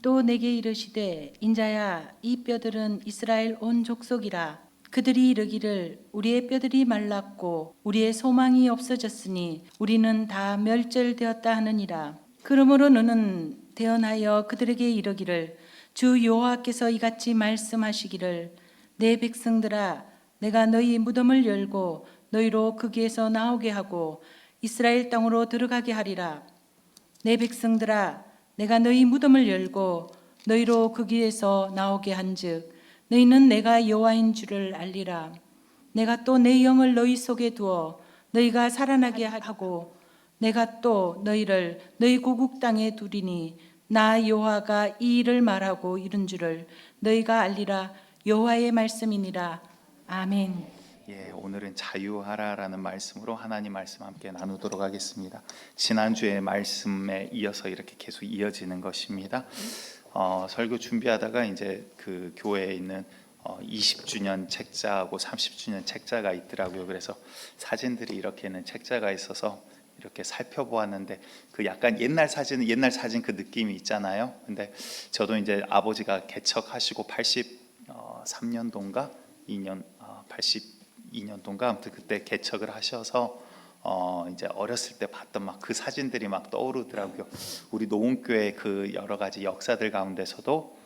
또 내게 이르시되 인자야 이 뼈들은 이스라엘 온 족속이라. 그들이 이르기를 우리의 뼈들이 말랐고 우리의 소망이 없어졌으니 우리는 다 멸절되었다 하느니라. 그러므로 너는 대언하여 그들에게 이르기를 주 여호와께서 이같이 말씀하시기를 내 백성들아 내가 너희 무덤을 열고 너희로 거기에서 나오게 하고 이스라엘 땅으로 들어가게 하리라. 내 백성들아 내가 너희 무덤을 열고 너희로 거기에서 나오게 한즉 너희는 내가 여호와인 줄을 알리라. 내가 또 내 영을 너희 속에 두어 너희가 살아나게 하고 내가 또 너희를 너희 고국 땅에 두리니 나 여호와가 이 일을 말하고 이른 줄을 너희가 알리라. 여호와의 말씀이니라. 아멘. 오늘은 자유하라라는 말씀으로 하나님 말씀 함께 나누도록 하겠습니다. 지난주의 말씀에 이어서 이렇게 계속 이어지는 것입니다. 설교 준비하다가 이제 그 교회에 있는 20주년 책자하고 30주년 책자가 있더라고요. 그래서 사진들이 이렇게 있는 책자가 있어서 이렇게 살펴보았는데 그 약간 옛날 사진은 옛날 사진 그 느낌이 있잖아요. 근데 저도 이제 아버지가 개척하시고 83년도인가 82년도인가 아무튼 그때 개척을 하셔서 이제 어렸을 때 봤던 막 그 사진들이 막 떠오르더라고요. 우리 노원교회 그 여러 가지 역사들 가운데서도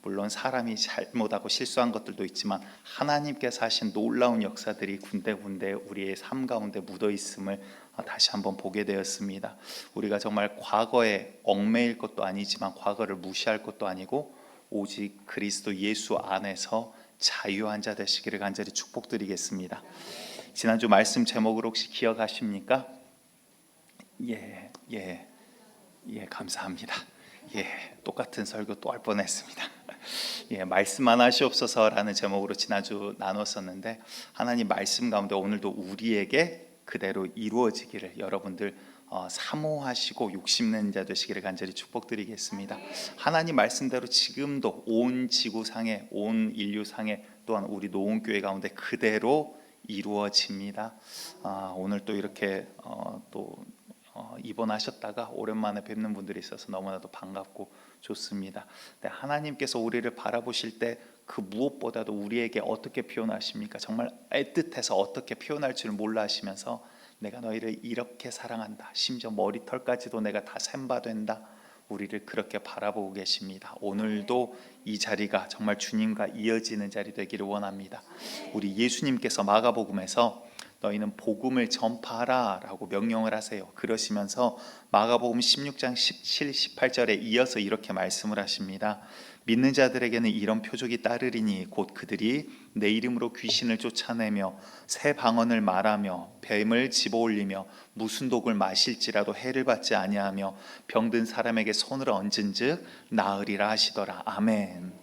물론 사람이 잘못하고 실수한 것들도 있지만 하나님께서 하신 놀라운 역사들이 군데군데 우리의 삶 가운데 묻어 있음을 다시 한번 보게 되었습니다. 우리가 정말 과거에 얽매일 것도 아니지만 과거를 무시할 것도 아니고 오직 그리스도 예수 안에서 자유한 자 되시기를 간절히 축복드리겠습니다. 지난주 말씀 제목을 혹시 기억하십니까? 감사합니다. 똑같은 설교 또 할 뻔했습니다. 말씀만 하시옵소서라는 제목으로 지난주 나눴었는데 하나님 말씀 가운데 오늘도 우리에게 그대로 이루어지기를 여러분들 사모하시고 욕심내는 자 되시기를 간절히 축복드리겠습니다. 하나님 말씀대로 지금도 온 지구상에 온 인류상에 또한 우리 노원교회 가운데 그대로 이루어집니다. 오늘 또 이렇게 입원하셨다가 오랜만에 뵙는 분들이 있어서 너무나도 반갑고 좋습니다. 하나님께서 우리를 바라보실 때 그 무엇보다도 우리에게 어떻게 표현하십니까? 정말 애틋해서 어떻게 표현할 줄 몰라 하시면서 내가 너희를 이렇게 사랑한다. 심지어 머리털까지도 내가 다 샘바된다. 우리를 그렇게 바라보고 계십니다. 오늘도 이 자리가 정말 주님과 이어지는 자리 되기를 원합니다. 우리 예수님께서 마가복음에서 너희는 복음을 전파하라 라고 명령을 하세요. 그러시면서 마가복음 16장 17, 18절에 이어서 이렇게 말씀을 하십니다. 믿는 자들에게는 이런 표적이 따르리니 곧 그들이 내 이름으로 귀신을 쫓아내며 새 방언을 말하며 뱀을 집어올리며 무슨 독을 마실지라도 해를 받지 아니하며 병든 사람에게 손을 얹은즉 나으리라 하시더라. 아멘.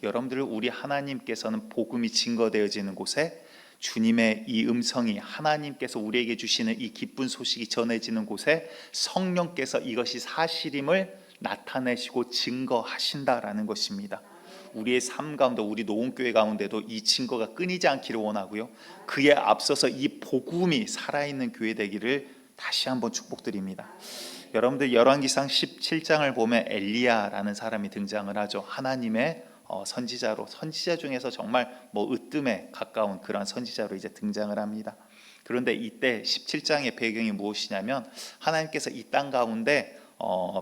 여러분들 우리 하나님께서는 복음이 증거되어지는 곳에 주님의 이 음성이 하나님께서 우리에게 주시는 이 기쁜 소식이 전해지는 곳에 성령께서 이것이 사실임을 나타내시고 증거하신다라는 것입니다. 우리의 삶 가운데 우리 노원교회 가운데도 이 증거가 끊이지 않기를 원하고요. 그에 앞서서 이 복음이 살아있는 교회 되기를 다시 한번 축복드립니다. 여러분들 열왕기상 17장을 보면 엘리야라는 사람이 등장을 하죠. 하나님의 선지자로 선지자 중에서 정말 으뜸에 가까운 그런 선지자로 이제 등장을 합니다. 그런데 이때 17장의 배경이 무엇이냐면 하나님께서 이 땅 가운데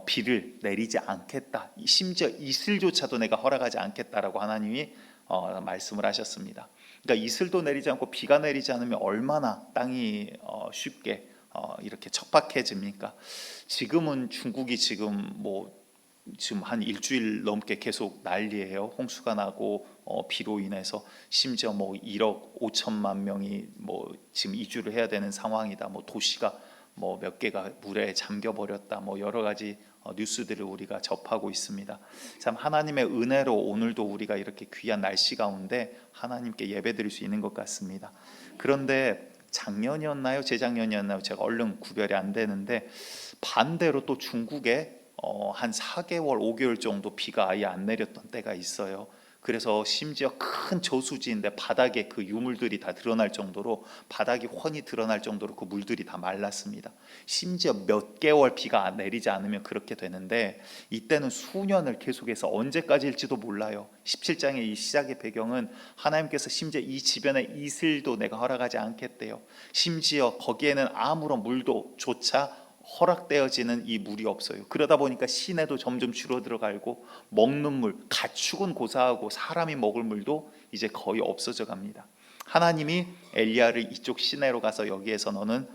비를 내리지 않겠다. 심지어 이슬조차도 내가 허락하지 않겠다라고 하나님이 말씀을 하셨습니다. 그러니까 이슬도 내리지 않고 비가 내리지 않으면 얼마나 땅이 쉽게 이렇게 척박해집니까? 지금은 중국이 지금 한 일주일 넘게 계속 난리예요. 홍수가 나고 비로 인해서 심지어 1억 5천만 명이 지금 이주를 해야 되는 상황이다. 도시가 몇 개가 물에 잠겨 버렸다. 여러 가지 뉴스들을 우리가 접하고 있습니다. 참 하나님의 은혜로 오늘도 우리가 이렇게 귀한 날씨 가운데 하나님께 예배드릴 수 있는 것 같습니다. 그런데 작년이었나요? 재작년이었나요? 제가 얼른 구별이 안 되는데 반대로 또 중국에 한 4개월, 5개월 정도 비가 아예 안 내렸던 때가 있어요. 그래서 심지어 큰 저수지인데 바닥에 그 유물들이 다 드러날 정도로, 바닥이 훤히 드러날 정도로 그 물들이 다 말랐습니다. 심지어 몇 개월 비가 내리지 않으면 그렇게 되는데, 이때는 수년을 계속해서 언제까지일지도 몰라요. 17장의 이 시작의 배경은 하나님께서 심지어 이 지변에 이슬도 내가 허락하지 않겠대요. 심지어 거기에는 아무런 물도 조차 허락되어지는 이 물이 없어요. 그러다 보니까 시내도 점점 줄어들어가고, 먹는 물, 가축은 고사하고 사람이 먹을 물도 이제 거의 없어져 갑니다. 하나님이 엘리야를 이쪽 시내로 가서 여기에서 너는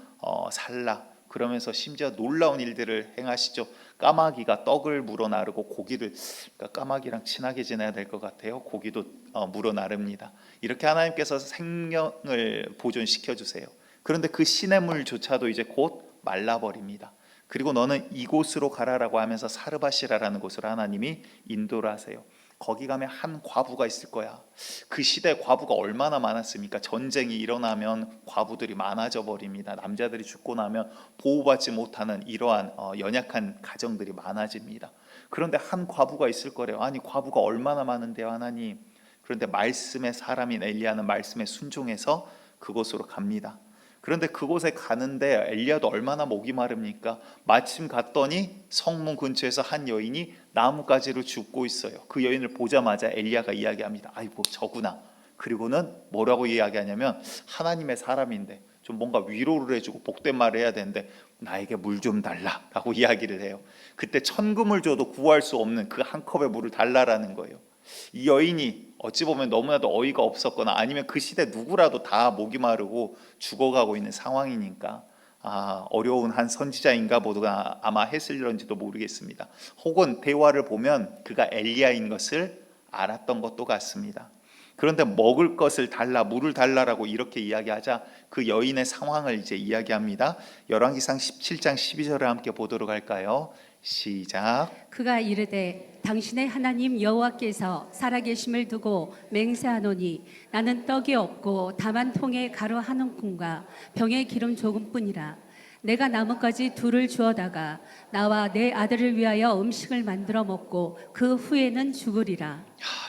살라, 그러면서 심지어 놀라운 일들을 행하시죠. 까마귀가 떡을 물어 나르고 고기를, 그러니까 까마귀랑 친하게 지내야 될 것 같아요. 고기도 물어 나릅니다. 이렇게 하나님께서 생명을 보존시켜 주세요. 그런데 그 시냇물조차도 이제 곧 말라버립니다. 그리고 너는 이곳으로 가라라고 하면서 사르바시라라는 곳으로 하나님이 인도를 하세요. 거기 가면 한 과부가 있을 거야. 그 시대에 과부가 얼마나 많았습니까? 전쟁이 일어나면 과부들이 많아져 버립니다. 남자들이 죽고 나면 보호받지 못하는 이러한 연약한 가정들이 많아집니다. 그런데 한 과부가 있을 거래요. 아니, 과부가 얼마나 많은데요, 하나님. 그런데 말씀의 사람인 엘리야는 말씀에 순종해서 그곳으로 갑니다. 그런데 그곳에 가는데 엘리야도 얼마나 목이 마릅니까? 마침 갔더니 성문 근처에서 한 여인이 나뭇가지로 줍고 있어요. 그 여인을 보자마자 엘리야가 이야기합니다. 아이고, 저구나. 그리고는 뭐라고 이야기하냐면, 하나님의 사람인데 좀 뭔가 위로를 해주고 복된 말을 해야 되는데 나에게 물 좀 달라라고 이야기를 해요. 그때 천금을 줘도 구할 수 없는 그 한 컵의 물을 달라라는 거예요. 이 여인이 어찌 보면 너무나도 어이가 없었거나, 아니면 그 시대 누구라도 다 목이 마르고 죽어가고 있는 상황이니까 어려운 한 선지자인가 보다 아마 했을런지도 모르겠습니다. 혹은 대화를 보면 그가 엘리야인 것을 알았던 것도 같습니다. 그런데 먹을 것을 달라, 물을 달라라고 이렇게 이야기하자 그 여인의 상황을 이제 이야기합니다. 열왕기상 17장 12절을 함께 보도록 할까요? 시작. 그가 이르되 당신의 하나님 여호와께서 살아계심을 두고 맹세하노니 나는 떡이 없고 다만 통에 가루 한 움큼과 병에 기름 조금뿐이라. 내가 나뭇가지 둘을 주어다가 나와 내 아들을 위하여 음식을 만들어 먹고 그 후에는 죽으리라.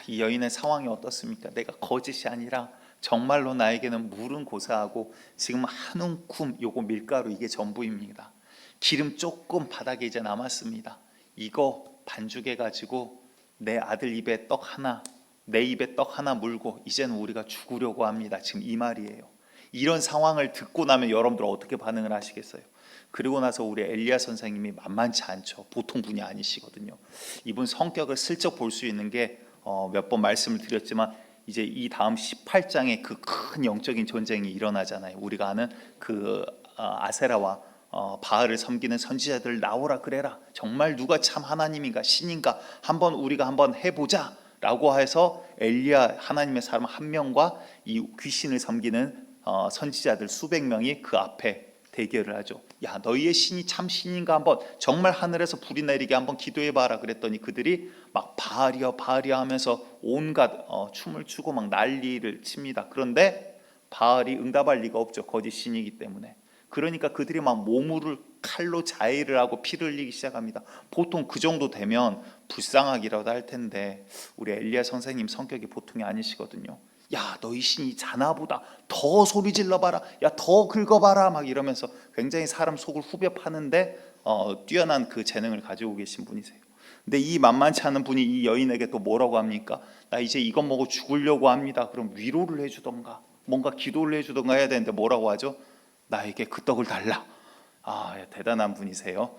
이 여인의 상황이 어떻습니까? 내가 거짓이 아니라 정말로 나에게는 물은 고사하고 지금 한 움큼 요거 밀가루 이게 전부입니다. 기름 조금 바닥에 이제 남았습니다. 이거 반죽해 가지고 내 아들 입에 떡 하나, 내 입에 떡 하나 물고 이제는 우리가 죽으려고 합니다. 지금 이 말이에요. 이런 상황을 듣고 나면 여러분들 어떻게 반응을 하시겠어요? 그리고 나서 우리 엘리야 선생님이 만만치 않죠. 보통 분이 아니시거든요. 이분 성격을 슬쩍 볼 수 있는 게 몇 번 말씀을 드렸지만 이제 이 다음 18장에 그 큰 영적인 전쟁이 일어나잖아요. 우리가 아는 그 아세라와 바알을 섬기는 선지자들 나오라 그래라. 정말 누가 참 하나님인가 신인가 우리가 한번 해보자 라고 해서 엘리야 하나님의 사람 한 명과 이 귀신을 섬기는 선지자들 수백 명이 그 앞에 대결을 하죠. 야, 너희의 신이 참 신인가 한번 정말 하늘에서 불이 내리게 한번 기도해봐라 그랬더니 그들이 막 바알이여 바알이여 하면서 온갖 춤을 추고 막 난리를 칩니다. 그런데 바알이 응답할 리가 없죠. 거짓 신이기 때문에. 그러니까 그들이 막 몸을 칼로 자해를 하고 피를 흘리기 시작합니다. 보통 그 정도 되면 불쌍하기라도 할 텐데 우리 엘리야 선생님 성격이 보통이 아니시거든요. 야, 너희 신이 자나보다 더 소리 질러봐라, 야, 더 긁어봐라 막 이러면서 굉장히 사람 속을 후벼 파는데 뛰어난 그 재능을 가지고 계신 분이세요. 근데 이 만만치 않은 분이 이 여인에게 또 뭐라고 합니까? 나 이제 이것 먹고 죽으려고 합니다. 그럼 위로를 해주던가 뭔가 기도를 해주던가 해야 되는데 뭐라고 하죠? 나에게 그 떡을 달라. 대단한 분이세요.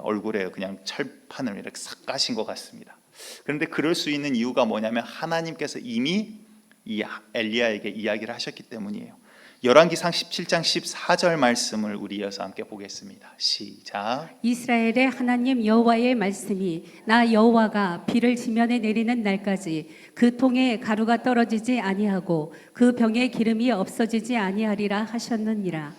얼굴에 그냥 철판을 이렇게 싹 까신 것 같습니다. 그런데 그럴 수 있는 이유가 뭐냐면 하나님께서 이미 이 엘리야에게 이야기를 하셨기 때문이에요. 열왕기상 17장 14절 말씀을 우리 이어서 함께 보겠습니다. 시작. 이스라엘의 하나님 여호와의 말씀이 나 여호와가 비를 지면에 내리는 날까지 그 통에 가루가 떨어지지 아니하고 그 병에 기름이 없어지지 아니하리라 하셨느니라.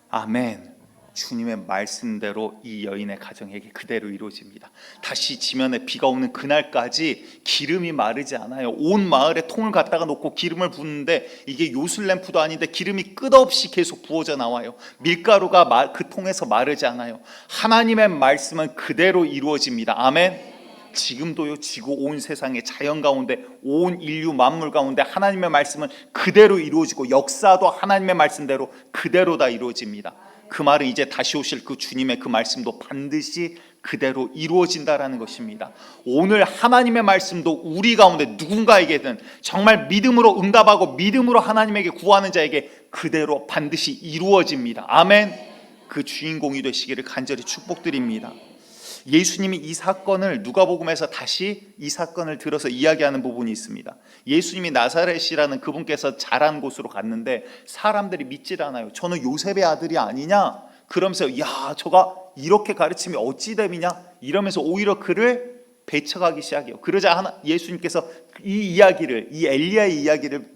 아멘. 주님의 말씀대로 이 여인의 가정에게 그대로 이루어집니다. 다시 지면에 비가 오는 그날까지 기름이 마르지 않아요. 온 마을에 통을 갖다가 놓고 기름을 붓는데 이게 요술램프도 아닌데 기름이 끝없이 계속 부어져 나와요. 밀가루가 그 통에서 마르지 않아요. 하나님의 말씀은 그대로 이루어집니다. 아멘. 지금도요, 지구 온 세상의 자연 가운데, 온 인류 만물 가운데 하나님의 말씀은 그대로 이루어지고 역사도 하나님의 말씀대로 그대로 다 이루어집니다. 그 말은 이제 다시 오실 그 주님의 그 말씀도 반드시 그대로 이루어진다라는 것입니다. 오늘 하나님의 말씀도 우리 가운데 누군가에게든 정말 믿음으로 응답하고 믿음으로 하나님에게 구하는 자에게 그대로 반드시 이루어집니다. 아멘. 그 주인공이 되시기를 간절히 축복드립니다. 예수님이 이 사건을 누가복음에서 다시 이 사건을 들어서 이야기하는 부분이 있습니다. 예수님이 나사렛이라는 그분께서 자란 곳으로 갔는데 사람들이 믿질 않아요. 저는 요셉의 아들이 아니냐? 그러면서 야, 저가 이렇게 가르치면 어찌 됨이냐? 이러면서 오히려 그를 배척하기 시작해요. 그러자 예수님께서 이 엘리야의 이야기를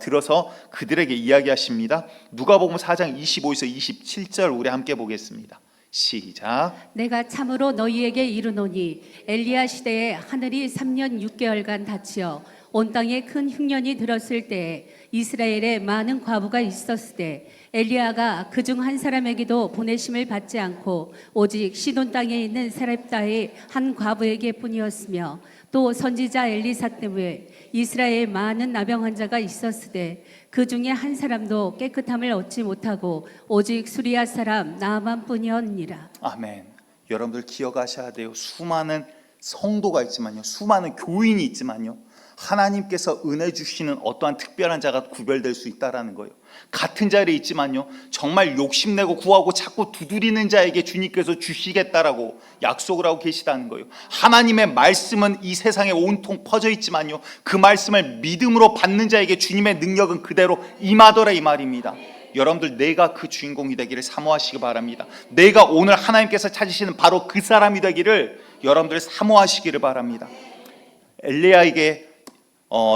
들어서 그들에게 이야기하십니다. 누가복음 4장 25에서 27절 우리 함께 보겠습니다. 시작. 내가 참으로 너희에게 이르노니 엘리야 시대에 하늘이 3년 6개월간 닫히어 온 땅에 큰 흉년이 들었을 때에 이스라엘에 많은 과부가 있었을 때 엘리야가 그중 한 사람에게도 보내심을 받지 않고 오직 시돈 땅에 있는 사렙다의 한 과부에게 뿐이었으며 또 선지자 엘리사 때문에 이스라엘에 많은 나병 환자가 있었을 때 그 중에 한 사람도 깨끗함을 얻지 못하고 오직 수리아 사람 나만 뿐이었니라. 아멘. 여러분들 기억하셔야 돼요. 수많은 성도가 있지만요, 수많은 교인이 있지만요, 하나님께서 은혜 주시는 어떠한 특별한 자가 구별될 수 있다라는 거예요. 같은 자리에 있지만요, 정말 욕심내고 구하고 자꾸 두드리는 자에게 주님께서 주시겠다라고 약속을 하고 계시다는 거예요. 하나님의 말씀은 이 세상에 온통 퍼져 있지만요, 그 말씀을 믿음으로 받는 자에게 주님의 능력은 그대로 임하더라 이 말입니다. 여러분들 내가 그 주인공이 되기를 사모하시기 바랍니다. 내가 오늘 하나님께서 찾으시는 바로 그 사람이 되기를 여러분들 사모하시기를 바랍니다. 엘리야에게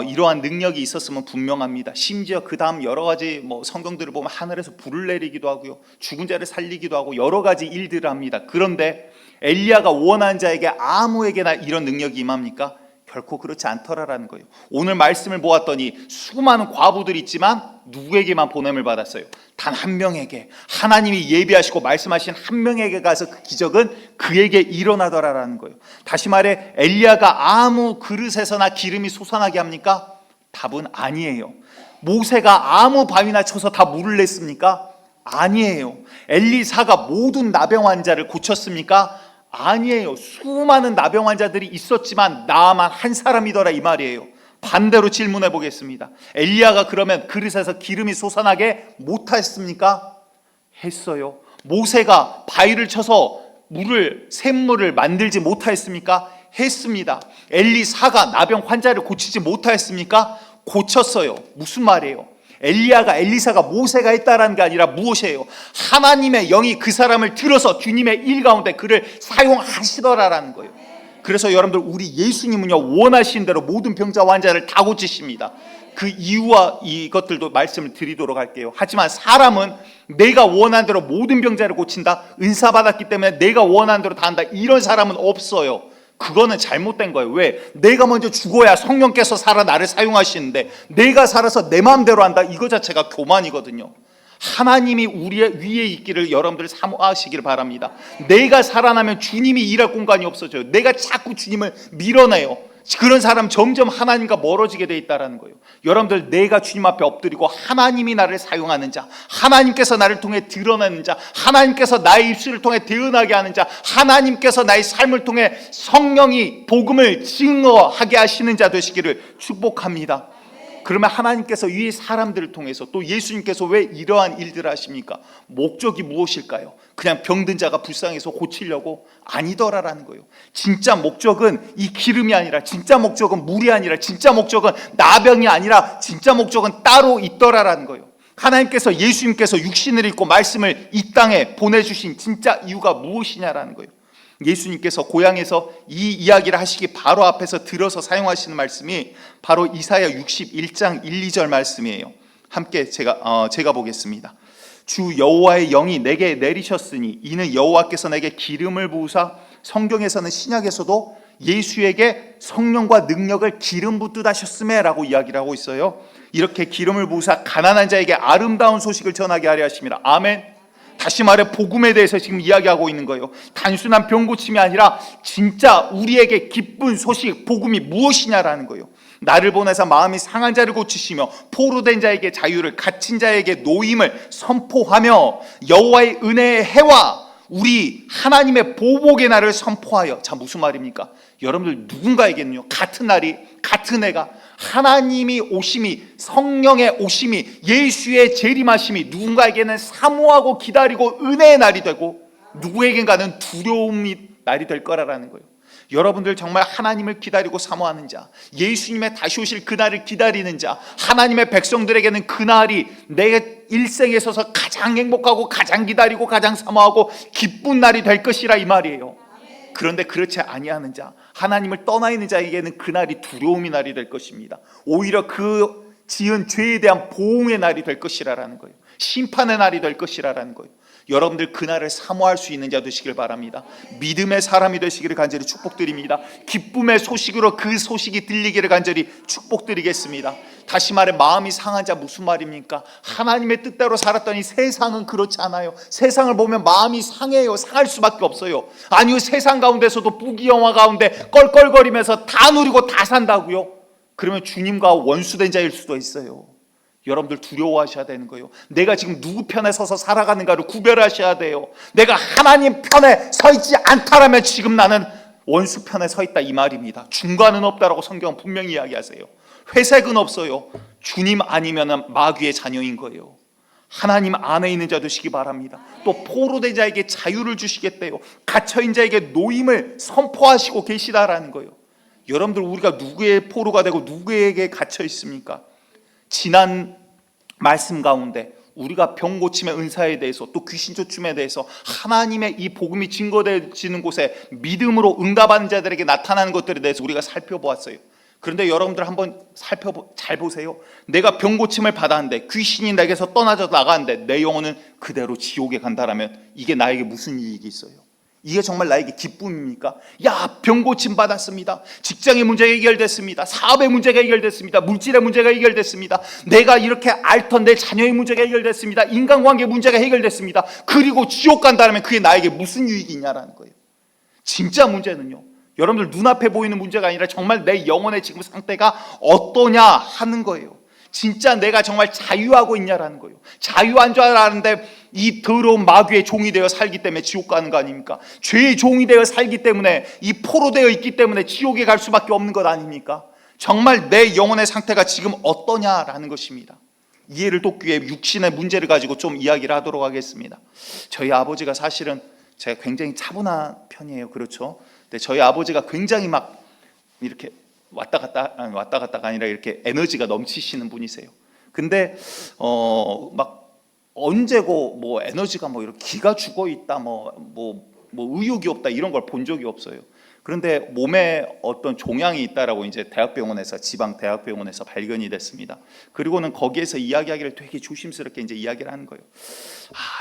이러한 능력이 있었으면 분명합니다. 심지어 그 다음 여러 가지 성경들을 보면 하늘에서 불을 내리기도 하고요, 죽은 자를 살리기도 하고 여러 가지 일들을 합니다. 그런데 엘리야가 원하는 자에게 아무에게나 이런 능력이 임합니까? 결코 그렇지 않더라라는 거예요. 오늘 말씀을 보았더니 수많은 과부들이 있지만 누구에게만 보냄을 받았어요? 단 한 명에게, 하나님이 예비하시고 말씀하신 한 명에게 가서 그 기적은 그에게 일어나더라라는 거예요. 다시 말해 엘리야가 아무 그릇에서나 기름이 솟아나게 합니까? 답은 아니에요. 모세가 아무 바위나 쳐서 다 물을 냈습니까? 아니에요. 엘리사가 모든 나병 환자를 고쳤습니까? 아니에요. 수많은 나병 환자들이 있었지만 나만 한 사람이더라 이 말이에요. 반대로 질문해 보겠습니다. 엘리야가 그러면 그릇에서 기름이 솟아나게 못했습니까? 했어요. 모세가 바위를 쳐서 샘물을 만들지 못하였습니까? 했습니다. 엘리사가 나병 환자를 고치지 못하였습니까? 고쳤어요. 무슨 말이에요? 엘리사가 모세가 했다라는 게 아니라 무엇이에요? 하나님의 영이 그 사람을 들어서 주님의 일 가운데 그를 사용하시더라라는 거예요. 그래서 여러분들 우리 예수님은요, 원하신 대로 모든 병자 환자를 다 고치십니다. 그 이유와 이것들도 말씀을 드리도록 할게요. 하지만 사람은 내가 원하는 대로 모든 병자를 고친다, 은사 받았기 때문에 내가 원하는 대로 다 한다, 이런 사람은 없어요. 그거는 잘못된 거예요. 왜? 내가 먼저 죽어야 성령께서 살아 나를 사용하시는데 내가 살아서 내 마음대로 한다, 이거 자체가 교만이거든요. 하나님이 우리 위에 있기를 여러분들 사모하시길 바랍니다. 내가 살아나면 주님이 일할 공간이 없어져요. 내가 자꾸 주님을 밀어내요. 그런 사람 점점 하나님과 멀어지게 돼 있다는 거예요. 여러분들 내가 주님 앞에 엎드리고 하나님이 나를 사용하는 자, 하나님께서 나를 통해 드러내는 자, 하나님께서 나의 입술을 통해 대언하게 하는 자, 하나님께서 나의 삶을 통해 성령이 복음을 증거하게 하시는 자 되시기를 축복합니다. 그러면 하나님께서 이 사람들을 통해서 또 예수님께서 왜 이러한 일들을 하십니까? 목적이 무엇일까요? 그냥 병든 자가 불쌍해서 고치려고? 아니더라라는 거예요. 진짜 목적은 이 기름이 아니라, 진짜 목적은 물이 아니라, 진짜 목적은 나병이 아니라, 진짜 목적은 따로 있더라라는 거예요. 하나님께서, 예수님께서 육신을 입고 말씀을 이 땅에 보내주신 진짜 이유가 무엇이냐라는 거예요. 예수님께서 고향에서 이 이야기를 하시기 바로 앞에서 들어서 사용하시는 말씀이 바로 이사야 61장 1, 2절 말씀이에요. 함께 제가 보겠습니다. 주 여호와의 영이 내게 내리셨으니 이는 여호와께서 내게 기름을 부으사, 성경에서는 신약에서도 예수에게 성령과 능력을 기름 붓듯 하셨음에 라고 이야기를 하고 있어요. 이렇게 기름을 부으사 가난한 자에게 아름다운 소식을 전하게 하려 하십니다. 아멘. 다시 말해 복음에 대해서 지금 이야기하고 있는 거예요. 단순한 병 고침이 아니라 진짜 우리에게 기쁜 소식, 복음이 무엇이냐라는 거예요. 나를 보내사 마음이 상한 자를 고치시며 포로된 자에게 자유를, 갇힌 자에게 노임을 선포하며 여호와의 은혜의 해와 우리 하나님의 보복의 날을 선포하여. 자, 무슨 말입니까? 여러분들 누군가에게는요, 같은 날이, 같은 해가, 하나님이 오심이, 성령의 오심이, 예수의 재림하심이 누군가에게는 사모하고 기다리고 은혜의 날이 되고, 누구에겐가는 두려움이 날이 될 거라는 거예요. 여러분들 정말 하나님을 기다리고 사모하는 자, 예수님의 다시 오실 그날을 기다리는 자, 하나님의 백성들에게는 그날이 내 일생에 있어서 가장 행복하고 가장 기다리고 가장 사모하고 기쁜 날이 될 것이라 이 말이에요. 그런데 그렇지 아니하는 자, 하나님을 떠나 있는 자에게는 그날이 두려움의 날이 될 것입니다. 오히려 그 지은 죄에 대한 보응의 날이 될 것이라는 거예요. 심판의 날이 될 것이라는 거예요. 여러분들 그날을 사모할 수 있는 자 되시길 바랍니다. 믿음의 사람이 되시기를 간절히 축복드립니다. 기쁨의 소식으로 그 소식이 들리기를 간절히 축복드리겠습니다. 다시 말해 마음이 상한 자, 무슨 말입니까? 하나님의 뜻대로 살았더니 세상은 그렇지 않아요. 세상을 보면 마음이 상해요. 상할 수밖에 없어요. 아니요, 세상 가운데서도 부귀영화 가운데 껄껄거리면서 다 누리고 다 산다고요? 그러면 주님과 원수된 자일 수도 있어요. 여러분들 두려워하셔야 되는 거예요. 내가 지금 누구 편에 서서 살아가는가를 구별하셔야 돼요. 내가 하나님 편에 서 있지 않다라면 지금 나는 원수 편에 서 있다 이 말입니다. 중간은 없다라고 성경은 분명히 이야기하세요. 회색은 없어요. 주님 아니면 마귀의 자녀인 거예요. 하나님 안에 있는 자 되시기 바랍니다. 또 포로된 자에게 자유를 주시겠대요. 갇혀있는 자에게 노임을 선포하시고 계시다라는 거예요. 여러분들 우리가 누구의 포로가 되고 누구에게 갇혀 있습니까? 지난 말씀 가운데 우리가 병 고침의 은사에 대해서 또 귀신 쫓음에 대해서 하나님의 이 복음이 증거되어지는 곳에 믿음으로 응답하는 자들에게 나타나는 것들에 대해서 우리가 살펴보았어요. 그런데 여러분들 한번 잘 보세요. 내가 병 고침을 받았는데 귀신이 내게서 떠나져 나가는데 내 영혼은 그대로 지옥에 간다라면 이게 나에게 무슨 이익이 있어요? 이게 정말 나에게 기쁨입니까? 야, 병 고침 받았습니다. 직장의 문제가 해결됐습니다. 사업의 문제가 해결됐습니다. 물질의 문제가 해결됐습니다. 내가 이렇게 앓던 내 자녀의 문제가 해결됐습니다. 인간관계 문제가 해결됐습니다. 그리고 지옥 간다면 그게 나에게 무슨 유익이 있냐라는 거예요. 진짜 문제는요, 여러분들 눈앞에 보이는 문제가 아니라 정말 내 영혼의 지금 상태가 어떠냐 하는 거예요. 진짜 내가 정말 자유하고 있냐라는 거예요. 자유한 줄 알았는데 이 더러운 마귀의 종이 되어 살기 때문에 지옥 가는 거 아닙니까? 죄의 종이 되어 살기 때문에, 이 포로되어 있기 때문에 지옥에 갈 수밖에 없는 것 아닙니까? 정말 내 영혼의 상태가 지금 어떠냐라는 것입니다. 이해를 돕기 위해 육신의 문제를 가지고 좀 이야기를 하도록 하겠습니다. 저희 아버지가 사실은 제가 굉장히 차분한 편이에요. 그렇죠? 근데 저희 아버지가 굉장히 막 이렇게 왔다 갔다가 아니라 이렇게 에너지가 넘치시는 분이세요. 근데 막 언제고 뭐 에너지가 뭐 이렇게 기가 죽어 있다, 뭐 의욕이 없다 이런 걸 본 적이 없어요. 그런데 몸에 어떤 종양이 있다라고 이제 대학병원에서, 지방 대학병원에서 발견이 됐습니다. 그리고는 거기에서 이야기하기를 되게 조심스럽게 이제 이야기를 하는 거예요.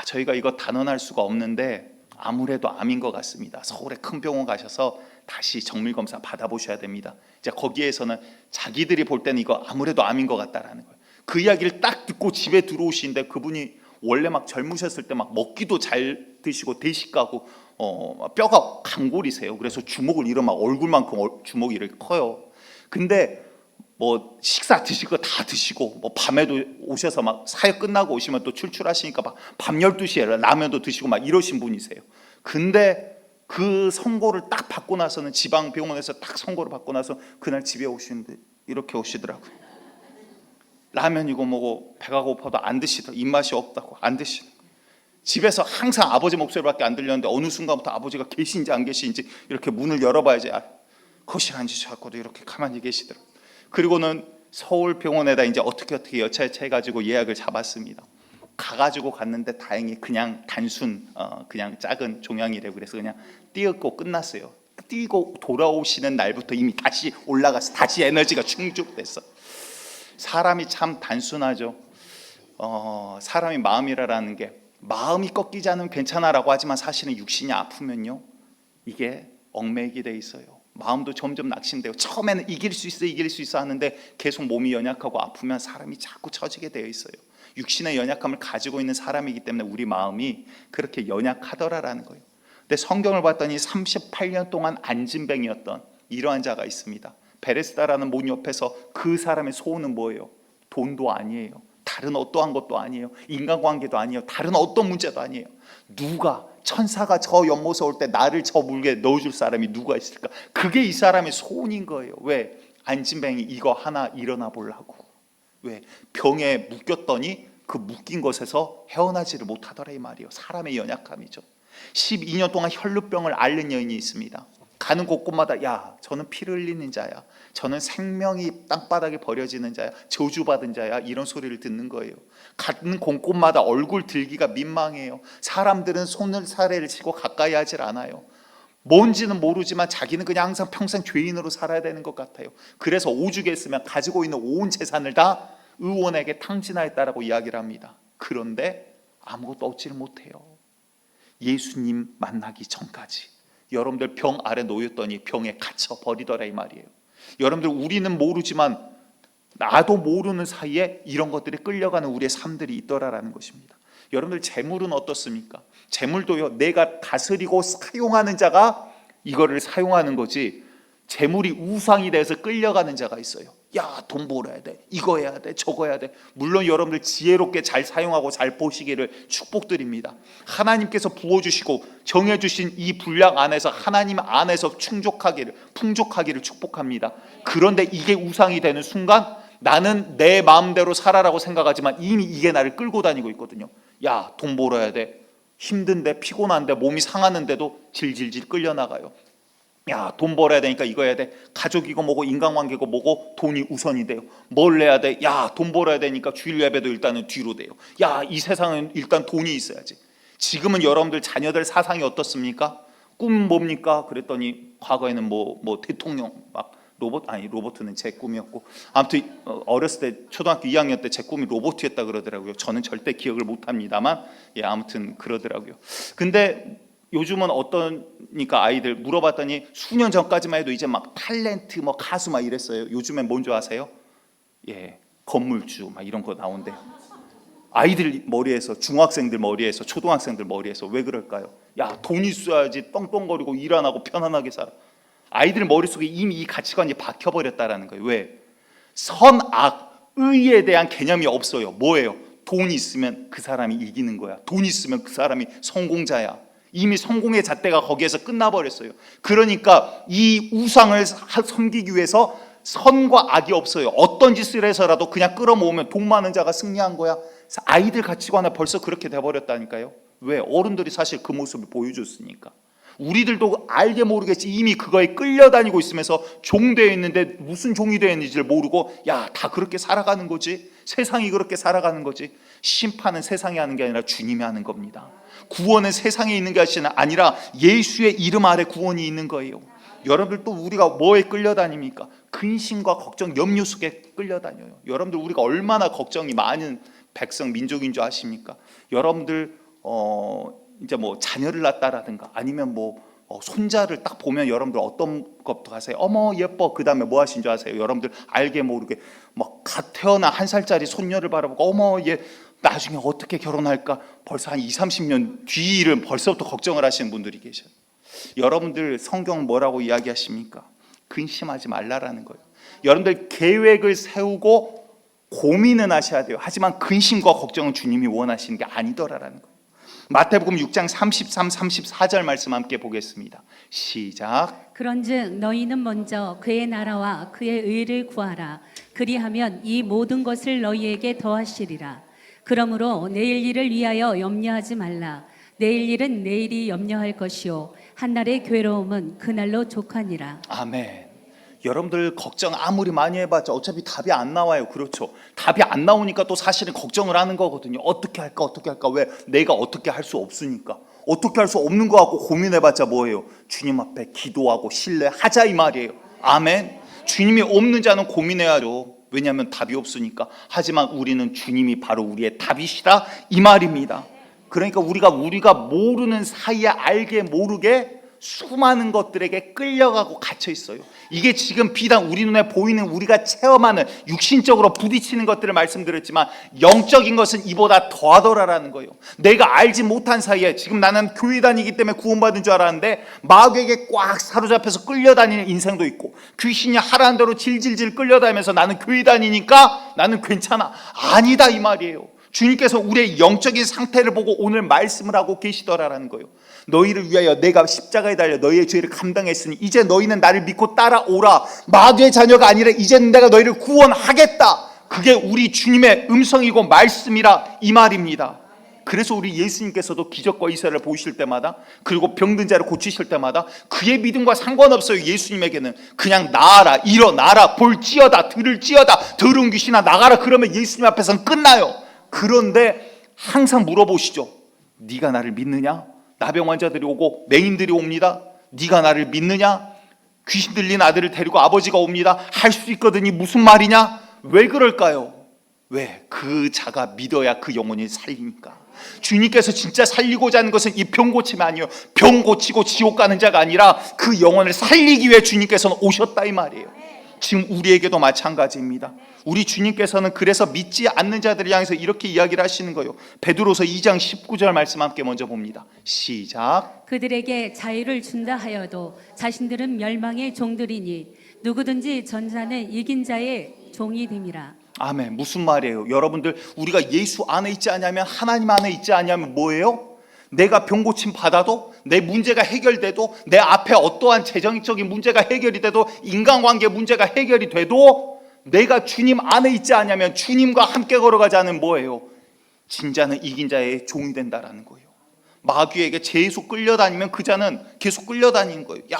저희가 이거 단언할 수가 없는데 아무래도 암인 것 같습니다. 서울에 큰 병원 가셔서 다시 정밀 검사 받아보셔야 됩니다. 이제 거기에서는 자기들이 볼 때는 이거 아무래도 암인 것 같다라는 거예요. 그 이야기를 딱 듣고 집에 들어오시는데 그분이 원래 막 젊으셨을 때 막 먹기도 잘 드시고 대식가고 뼈가 강골이세요. 그래서 주먹을 이런 막 얼굴만큼 주먹이 이렇게 커요. 근데 뭐 식사 드실 거 다 드시고 뭐 밤에도 오셔서 막 사역 끝나고 오시면 또 출출하시니까 막 밤 12시에 라면도 드시고 막 이러신 분이세요. 근데 그 선고를 딱 받고 나서는 지방 병원에서 딱 선고를 받고 나서 그날 집에 오시는데 이렇게 오시더라고요. 라면이고 뭐고 배가 고파도 안 드시더라고요. 입맛이 없다고 안 드시는 거예요. 집에서 항상 아버지 목소리밖에 안 들렸는데 어느 순간부터 아버지가 계신지 안 계신지 이렇게 문을 열어봐야지 거실 앉으셔갖고도 이렇게 가만히 계시더라고요. 그리고는 서울 병원에다 이제 어떻게 여차여차해가지고 예약을 잡았습니다. 가가지고 갔는데 다행히 그냥 단순 그냥 작은 종양이래요. 그래서 그냥 뛰었고 끝났어요. 뛰고 돌아오시는 날부터 이미 다시 올라가서 다시 에너지가 충족됐어. 사람이 참 단순하죠. 사람이 마음이라는 게, 마음이 꺾이지 않으면 괜찮아라고 하지만 사실은 육신이 아프면요 이게 얽매이게 돼 있어요. 마음도 점점 낙심되고 처음에는 이길 수 있어 하는데 계속 몸이 연약하고 아프면 사람이 자꾸 처지게 되어 있어요. 육신의 연약함을 가지고 있는 사람이기 때문에 우리 마음이 그렇게 연약하더라라는 거예요. 근데 성경을 봤더니 38년 동안 안진뱅이였던 이러한 자가 있습니다. 베레스다라는 문 옆에서 그 사람의 소원은 뭐예요? 돈도 아니에요. 다른 어떠한 것도 아니에요. 인간관계도 아니에요. 다른 어떤 문제도 아니에요. 누가 천사가 저 연못에 올 때 나를 저 물에 넣어줄 사람이 누가 있을까? 그게 이 사람의 소원인 거예요. 왜? 안진뱅이 이거 하나 일어나 보려고. 왜? 병에 묶였더니 그 묶인 것에서 헤어나지를 못하더라 이 말이에요. 사람의 연약함이죠. 12년 동안 혈루병을 앓는 여인이 있습니다. 가는 곳곳마다 야 저는 피를 흘리는 자야, 저는 생명이 땅바닥에 버려지는 자야, 저주받은 자야, 이런 소리를 듣는 거예요. 가는 곳곳마다 얼굴 들기가 민망해요. 사람들은 손을 사례를 치고 가까이 하질 않아요. 뭔지는 모르지만 자기는 그냥 항상 평생 죄인으로 살아야 되는 것 같아요. 그래서 오죽에 있으면 가지고 있는 온 재산을 다 의원에게 탕진하였다라고 이야기를 합니다. 그런데 아무것도 얻지를 못해요. 예수님 만나기 전까지. 여러분들 병 아래 놓였더니 병에 갇혀 버리더라 이 말이에요. 여러분들 우리는 모르지만 나도 모르는 사이에 이런 것들이 끌려가는 우리의 삶들이 있더라라는 것입니다. 여러분들 재물은 어떻습니까? 재물도요, 내가 다스리고 사용하는 자가 이거를 사용하는 거지, 재물이 우상이 돼서 끌려가는 자가 있어요. 야, 돈 벌어야 돼, 이거 해야 돼, 저거 해야 돼. 물론 여러분들 지혜롭게 잘 사용하고 잘 보시기를 축복드립니다. 하나님께서 부어주시고 정해주신 이 분량 안에서 하나님 안에서 풍족하기를 축복합니다. 그런데 이게 우상이 되는 순간 나는 내 마음대로 살아라고 생각하지만 이미 이게 나를 끌고 다니고 있거든요. 야, 돈 벌어야 돼, 힘든데 피곤한데 몸이 상하는데도 질질질 끌려나가요. 야, 돈 벌어야 되니까 이거 해야 돼. 가족이고 뭐고 인간관계고 뭐고 돈이 우선이 돼요. 뭘 내야 돼? 야, 돈 벌어야 되니까 주일 예배도 일단은 뒤로 돼요. 야, 이 세상은 일단 돈이 있어야지. 지금은 여러분들 자녀들 사상이 어떻습니까? 꿈 뭡니까? 그랬더니 과거에는 뭐 대통령 막 로봇은 제 꿈이었고, 아무튼 어렸을 때 초등학교 2학년 때 제 꿈이 로봇이었다 그러더라고요. 저는 절대 기억을 못합니다만 아무튼 그러더라고요. 근데 요즘은 어떠니까 아이들 물어봤더니 수년 전까지만 해도 이제 막 탤런트 뭐 가수 막 이랬어요. 요즘엔 뭔 줄 아세요? 건물주 막 이런 거 나온대요. 아이들 머리에서, 중학생들 머리에서, 초등학생들 머리에서. 왜 그럴까요? 야, 돈 있어야지 떵떵거리고 일 안 하고 편안하게 살아. 아이들 머릿속에 이미 이 가치관이 박혀버렸다라는 거예요. 왜? 선악, 의에 대한 개념이 없어요. 뭐예요? 돈이 있으면 그 사람이 이기는 거야. 돈이 있으면 그 사람이 성공자야. 이미 성공의 잣대가 거기에서 끝나버렸어요. 그러니까 이 우상을 섬기기 위해서 선과 악이 없어요. 어떤 짓을 해서라도 그냥 끌어모으면 돈 많은 자가 승리한 거야. 아이들 가치관에 벌써 그렇게 돼버렸다니까요. 왜? 어른들이 사실 그 모습을 보여줬으니까. 우리들도 알게 모르겠지 이미 그거에 끌려다니고 있으면서 종되어 있는데 무슨 종이 되어 있는지를 모르고 야, 다 그렇게 살아가는 거지. 세상이 그렇게 살아가는 거지. 심판은 세상이 하는 게 아니라 주님이 하는 겁니다. 구원은 세상에 있는 게 아니라 예수의 이름 아래 구원이 있는 거예요. 여러분들 또 우리가 뭐에 끌려다닙니까? 근심과 걱정, 염려 속에 끌려다녀요. 여러분들 우리가 얼마나 걱정이 많은 백성, 민족인 줄 아십니까? 여러분들 이제 뭐 자녀를 낳았다라든가 아니면 손자를 딱 보면 여러분들 어떤 것부터 하세요? 어머 예뻐. 그 다음에 뭐 하신 줄 아세요? 여러분들 알게 모르게 막 갓 태어난 1살짜리 손녀를 바라보고 어머 얘 나중에 어떻게 결혼할까? 벌써 한 20-30년 뒤를 벌써부터 걱정을 하시는 분들이 계셔요. 여러분들 성경 뭐라고 이야기하십니까? 근심하지 말라라는 거예요. 여러분들 계획을 세우고 고민은 하셔야 돼요. 하지만 근심과 걱정은 주님이 원하시는 게 아니더라라는 거예요. 마태복음 6장 33, 34절 말씀 함께 보겠습니다. 시작. 그런즉 너희는 먼저 그의 나라와 그의 의를 구하라. 그리하면 이 모든 것을 너희에게 더하시리라. 그러므로 내일 일을 위하여 염려하지 말라. 내일 일은 내일이 염려할 것이요 한날의 괴로움은 그날로 족하니라. 아멘. 여러분들 걱정 아무리 많이 해봤자 어차피 답이 안 나와요. 그렇죠? 답이 안 나오니까 또 사실은 걱정을 하는 거거든요. 어떻게 할까? 왜? 내가 어떻게 할 수 없으니까. 어떻게 할 수 없는 거 갖고 고민해봤자 뭐예요? 주님 앞에 기도하고 신뢰하자 이 말이에요. 아멘. 주님이 없는 자는 고민해야죠. 왜냐하면 답이 없으니까. 하지만 우리는 주님이 바로 우리의 답이시다 이 말입니다. 그러니까 우리가 모르는 사이에 알게 모르게 수많은 것들에게 끌려가고 갇혀 있어요. 이게 지금 비단 우리 눈에 보이는 우리가 체험하는 육신적으로 부딪히는 것들을 말씀드렸지만 영적인 것은 이보다 더하더라라는 거예요. 내가 알지 못한 사이에 지금 나는 교회 다니기 때문에 구원받은 줄 알았는데 마귀에게 꽉 사로잡혀서 끌려다니는 인생도 있고, 귀신이 하라는 대로 질질질 끌려다니면서 나는 교회 다니니까 나는 괜찮아. 아니다 이 말이에요. 주님께서 우리의 영적인 상태를 보고 오늘 말씀을 하고 계시더라라는 거예요. 너희를 위하여 내가 십자가에 달려 너희의 죄를 감당했으니 이제 너희는 나를 믿고 따라오라. 마귀의 자녀가 아니라 이제는 내가 너희를 구원하겠다. 그게 우리 주님의 음성이고 말씀이라 이 말입니다. 그래서 우리 예수님께서도 기적과 이사를 보이실 때마다, 그리고 병든 자를 고치실 때마다 그의 믿음과 상관없어요. 예수님에게는 그냥 나아라, 일어나라, 볼지어다, 들을지어다, 더러운 귀신아 나가라. 그러면 예수님 앞에서는 끝나요. 그런데 항상 물어보시죠. 네가 나를 믿느냐? 나병 환자들이 오고 맹인들이 옵니다. 네가 나를 믿느냐? 귀신 들린 아들을 데리고 아버지가 옵니다. 할 수 있거든이 무슨 말이냐? 왜 그럴까요? 왜? 그 자가 믿어야 그 영혼이 살리니까. 주님께서 진짜 살리고자 하는 것은 이 병 고침이 아니에요. 병 고치고 지옥 가는 자가 아니라 그 영혼을 살리기 위해 주님께서는 오셨다 이 말이에요. 지금 우리에게도 마찬가지입니다. 우리 주님께서는 그래서 믿지 않는 자들을 향해서 이렇게 이야기를 하시는 거예요. 베드로서 2장 19절 말씀 함께 먼저 봅니다. 시작. 그들에게 자유를 준다 하여도 자신들은 멸망의 종들이니 누구든지 전사는 이긴 자의 종이 됨이라. 아멘. 무슨 말이에요? 여러분들, 우리가 예수 안에 있지 않냐면, 하나님 안에 있지 않냐면 뭐예요? 내가 병 고침 받아도, 내 문제가 해결돼도, 내 앞에 어떠한 재정적인 문제가 해결이 돼도, 인간관계 문제가 해결이 돼도 내가 주님 안에 있지 않냐면, 주님과 함께 걸어가자는 뭐예요? 진자는 이긴 자의 종이 된다라는 거예요. 마귀에게 계속 끌려다니면 그 자는 계속 끌려다니는 거예요. 야,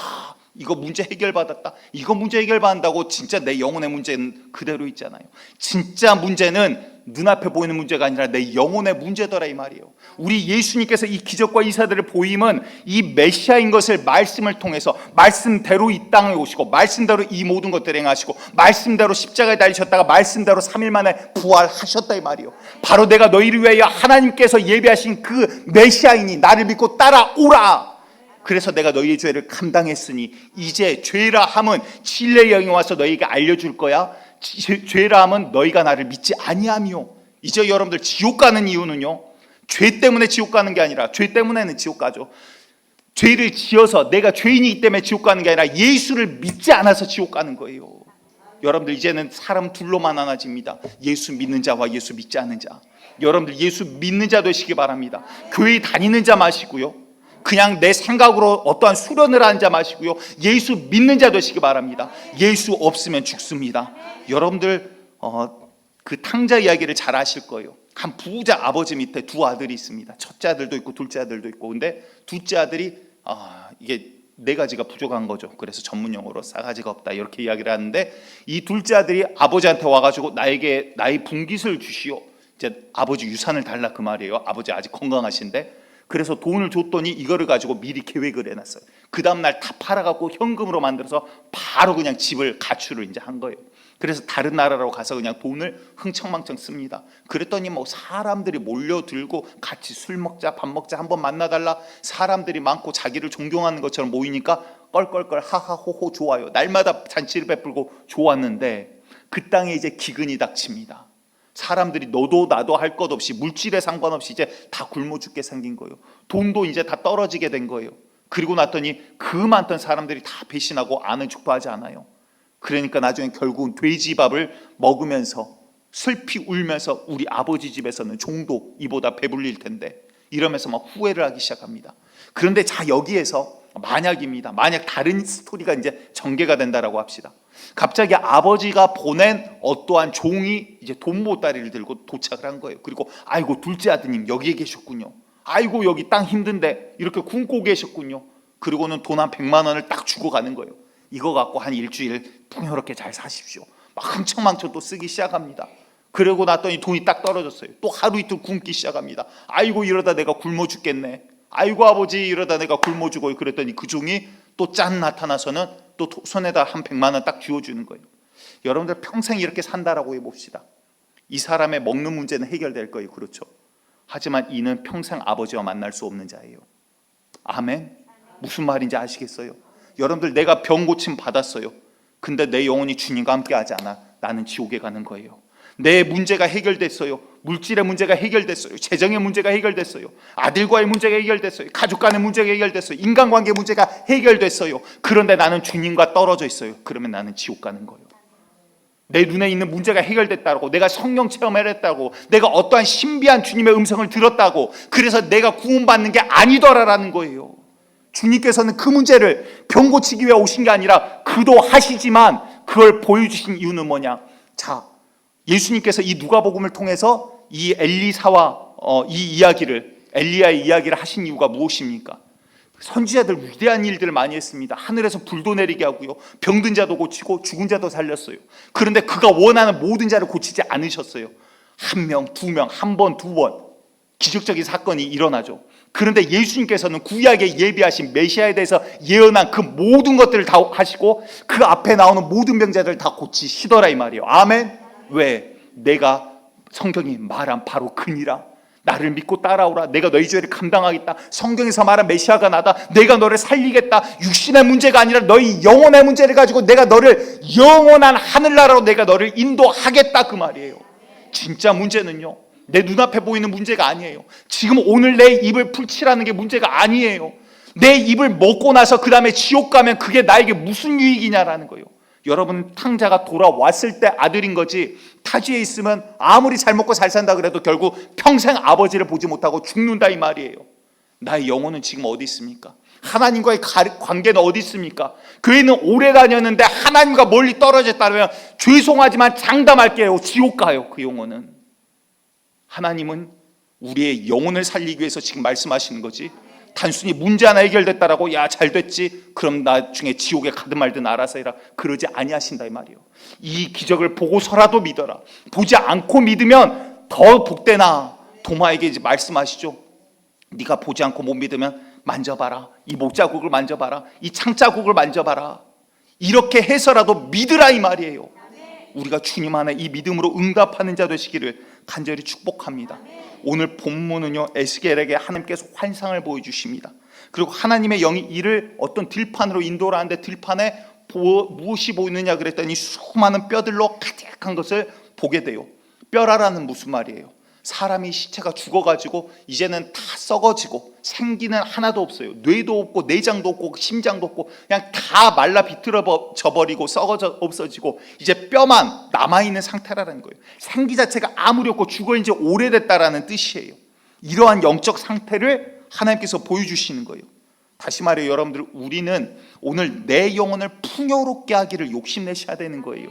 이거 문제 해결받았다, 이거 문제 해결받는다고 진짜 내 영혼의 문제는 그대로 있잖아요. 진짜 문제는 눈앞에 보이는 문제가 아니라 내 영혼의 문제더라 이 말이에요. 우리 예수님께서 이 기적과 이사들을 보임은 이 메시아인 것을 말씀을 통해서, 말씀대로 이 땅에 오시고, 말씀대로 이 모든 것들을 행하시고, 말씀대로 십자가에 달리셨다가 말씀대로 3일 만에 부활하셨다 이 말이에요. 바로 내가 너희를 위하여 하나님께서 예비하신 그 메시아이니 나를 믿고 따라오라. 그래서 내가 너희의 죄를 감당했으니 이제 죄라 함은 진리의 영이 와서 너희에게 알려줄 거야. 죄라 함은 너희가 나를 믿지 아니하며. 이제 여러분들 지옥 가는 이유는요, 죄 때문에 지옥 가는 게 아니라, 죄 때문에는 지옥 가죠. 죄를 지어서 내가 죄인이기 때문에 지옥 가는 게 아니라 예수를 믿지 않아서 지옥 가는 거예요. 여러분들 이제는 사람 둘로만 나눠집니다. 예수 믿는 자와 예수 믿지 않는 자. 여러분들 예수 믿는 자 되시기 바랍니다. 교회 다니는 자 마시고요, 그냥 내 생각으로 어떠한 수련을 하는 자 마시고요, 예수 믿는 자 되시기 바랍니다. 예수 없으면 죽습니다. 여러분들 그 탕자 이야기를 잘 아실 거예요. 한 부자 아버지 밑에 두 아들이 있습니다. 첫째 아들도 있고 둘째 아들도 있고. 근데 둘째 아들이 이게 네 가지가 부족한 거죠. 그래서 전문용어로 싸가지가 없다 이렇게 이야기를 하는데, 이 둘째 아들이 아버지한테 와가지고 나에게 나의 분깃을 주시오. 이제 아버지 유산을 달라 그 말이에요. 아버지 아직 건강하신데. 그래서 돈을 줬더니 이거를 가지고 미리 계획을 해놨어요. 그 다음날 다 팔아갖고 현금으로 만들어서 바로 그냥 집을 가출을 이제 한 거예요. 그래서 다른 나라로 가서 그냥 돈을 흥청망청 씁니다. 그랬더니 뭐 사람들이 몰려들고 같이 술 먹자, 밥 먹자, 한번 만나달라. 사람들이 많고 자기를 존경하는 것처럼 모이니까 껄껄껄 하하호호 좋아요. 날마다 잔치를 베풀고 좋았는데, 그 땅에 이제 기근이 닥칩니다. 사람들이 너도 나도 할 것 없이, 물질에 상관없이 이제 다 굶어 죽게 생긴 거예요. 돈도 이제 다 떨어지게 된 거예요. 그리고 났더니 그 많던 사람들이 다 배신하고 아는 척도 하지 않아요. 그러니까 나중에 결국은 돼지밥을 먹으면서 슬피 울면서 우리 아버지 집에서는 종도 이보다 배불릴 텐데, 이러면서 막 후회를 하기 시작합니다. 그런데 자, 여기에서 만약입니다. 만약 다른 스토리가 이제 전개가 된다라고 합시다. 갑자기 아버지가 보낸 어떠한 종이 이제 돈 보따리를 들고 도착을 한 거예요. 그리고 아이고 둘째 아드님 여기에 계셨군요. 아이고 여기 땅 힘든데 이렇게 굶고 계셨군요. 그리고는 돈 한 100만 원을 딱 주고 가는 거예요. 이거 갖고 한 일주일 풍요롭게 잘 사십시오. 막 흥청망청 또 쓰기 시작합니다. 그러고 났더니 돈이 딱 떨어졌어요. 또 하루 이틀 굶기 시작합니다. 아이고 이러다 내가 굶어 죽겠네. 아이고 아버지 이러다 내가 굶어 죽어요. 그랬더니 그 종이 또 짠 나타나서는 또 손에다 한 100만 원 딱 쥐어주는 거예요. 여러분들 평생 이렇게 산다라고 해봅시다. 이 사람의 먹는 문제는 해결될 거예요. 그렇죠. 하지만 이는 평생 아버지와 만날 수 없는 자예요. 아멘. 무슨 말인지 아시겠어요? 여러분들, 내가 병 고침 받았어요. 근데 내 영혼이 주님과 함께 하지 않아. 나는 지옥에 가는 거예요. 내 문제가 해결됐어요. 물질의 문제가 해결됐어요. 재정의 문제가 해결됐어요. 아들과의 문제가 해결됐어요. 가족 간의 문제가 해결됐어요. 인간관계 문제가 해결됐어요. 그런데 나는 주님과 떨어져 있어요. 그러면 나는 지옥 가는 거예요. 내 눈에 있는 문제가 해결됐다고, 내가 성령 체험을 했다고, 내가 어떠한 신비한 주님의 음성을 들었다고, 그래서 내가 구원받는 게 아니더라라는 거예요. 주님께서는 그 문제를 병 고치기 위해 오신 게 아니라 그도하시지만 그걸 보여주신 이유는 뭐냐? 자, 예수님께서 이 누가복음을 통해서 이 엘리사와 엘리야의 이야기를 하신 이유가 무엇입니까? 선지자들 위대한 일들을 많이 했습니다. 하늘에서 불도 내리게 하고요, 병든 자도 고치고 죽은 자도 살렸어요. 그런데 그가 원하는 모든 자를 고치지 않으셨어요. 한 명, 두 명, 한 번, 두 번 기적적인 사건이 일어나죠. 그런데 예수님께서는 구약에 예비하신 메시아에 대해서 예언한 그 모든 것들을 다 하시고 그 앞에 나오는 모든 병자들을 다 고치시더라 이 말이에요. 아멘. 왜? 내가 성경이 말한 바로 그니라. 나를 믿고 따라오라. 내가 너희 죄를 감당하겠다. 성경에서 말한 메시아가 나다. 내가 너를 살리겠다. 육신의 문제가 아니라 너희 영혼의 문제를 가지고 내가 너를 영원한 하늘나라로 내가 너를 인도하겠다 그 말이에요. 진짜 문제는요, 내 눈앞에 보이는 문제가 아니에요. 지금 오늘 내 입을 풀칠하는 게 문제가 아니에요. 내 입을 먹고 나서 그 다음에 지옥 가면 그게 나에게 무슨 유익이냐라는 거예요. 여러분, 탕자가 돌아왔을 때 아들인 거지, 타지에 있으면 아무리 잘 먹고 잘 산다 그래도 결국 평생 아버지를 보지 못하고 죽는다 이 말이에요. 나의 영혼은 지금 어디 있습니까? 하나님과의 관계는 어디 있습니까? 교회는 오래 다녔는데 하나님과 멀리 떨어졌다면 죄송하지만 장담할게요, 지옥 가요. 그 영혼은. 하나님은 우리의 영혼을 살리기 위해서 지금 말씀하시는 거지, 단순히 문제 하나 해결됐다라고 야 잘됐지 그럼 나중에 지옥에 가든 말든 알아서 해라 그러지 아니하신다 이 말이에요. 이 기적을 보고서라도 믿어라. 보지 않고 믿으면 더 복되나. 도마에게 이제 말씀하시죠. 네가 보지 않고 못 믿으면 만져봐라. 이 목자국을 만져봐라. 이 창자국을 만져봐라. 이렇게 해서라도 믿으라 이 말이에요. 우리가 주님 안에 이 믿음으로 응답하는 자 되시기를 간절히 축복합니다. 오늘 본문은요, 에스겔에게 하나님께서 환상을 보여주십니다. 그리고 하나님의 영이 이를 어떤 들판으로 인도를 하는데 들판에 무엇이 보이느냐 그랬더니 수많은 뼈들로 가득한 것을 보게 돼요. 뼈라라는 무슨 말이에요? 사람이 시체가 죽어가지고 이제는 다 썩어지고 생기는 하나도 없어요. 뇌도 없고 내장도 없고 심장도 없고 그냥 다 말라 비틀어져 버리고 썩어져 없어지고 이제 뼈만 남아있는 상태라는 거예요. 생기 자체가 아무리 없고 죽어인 지 오래됐다라는 뜻이에요. 이러한 영적 상태를 하나님께서 보여주시는 거예요. 다시 말해요, 여러분들, 우리는 오늘 내 영혼을 풍요롭게 하기를 욕심내셔야 되는 거예요.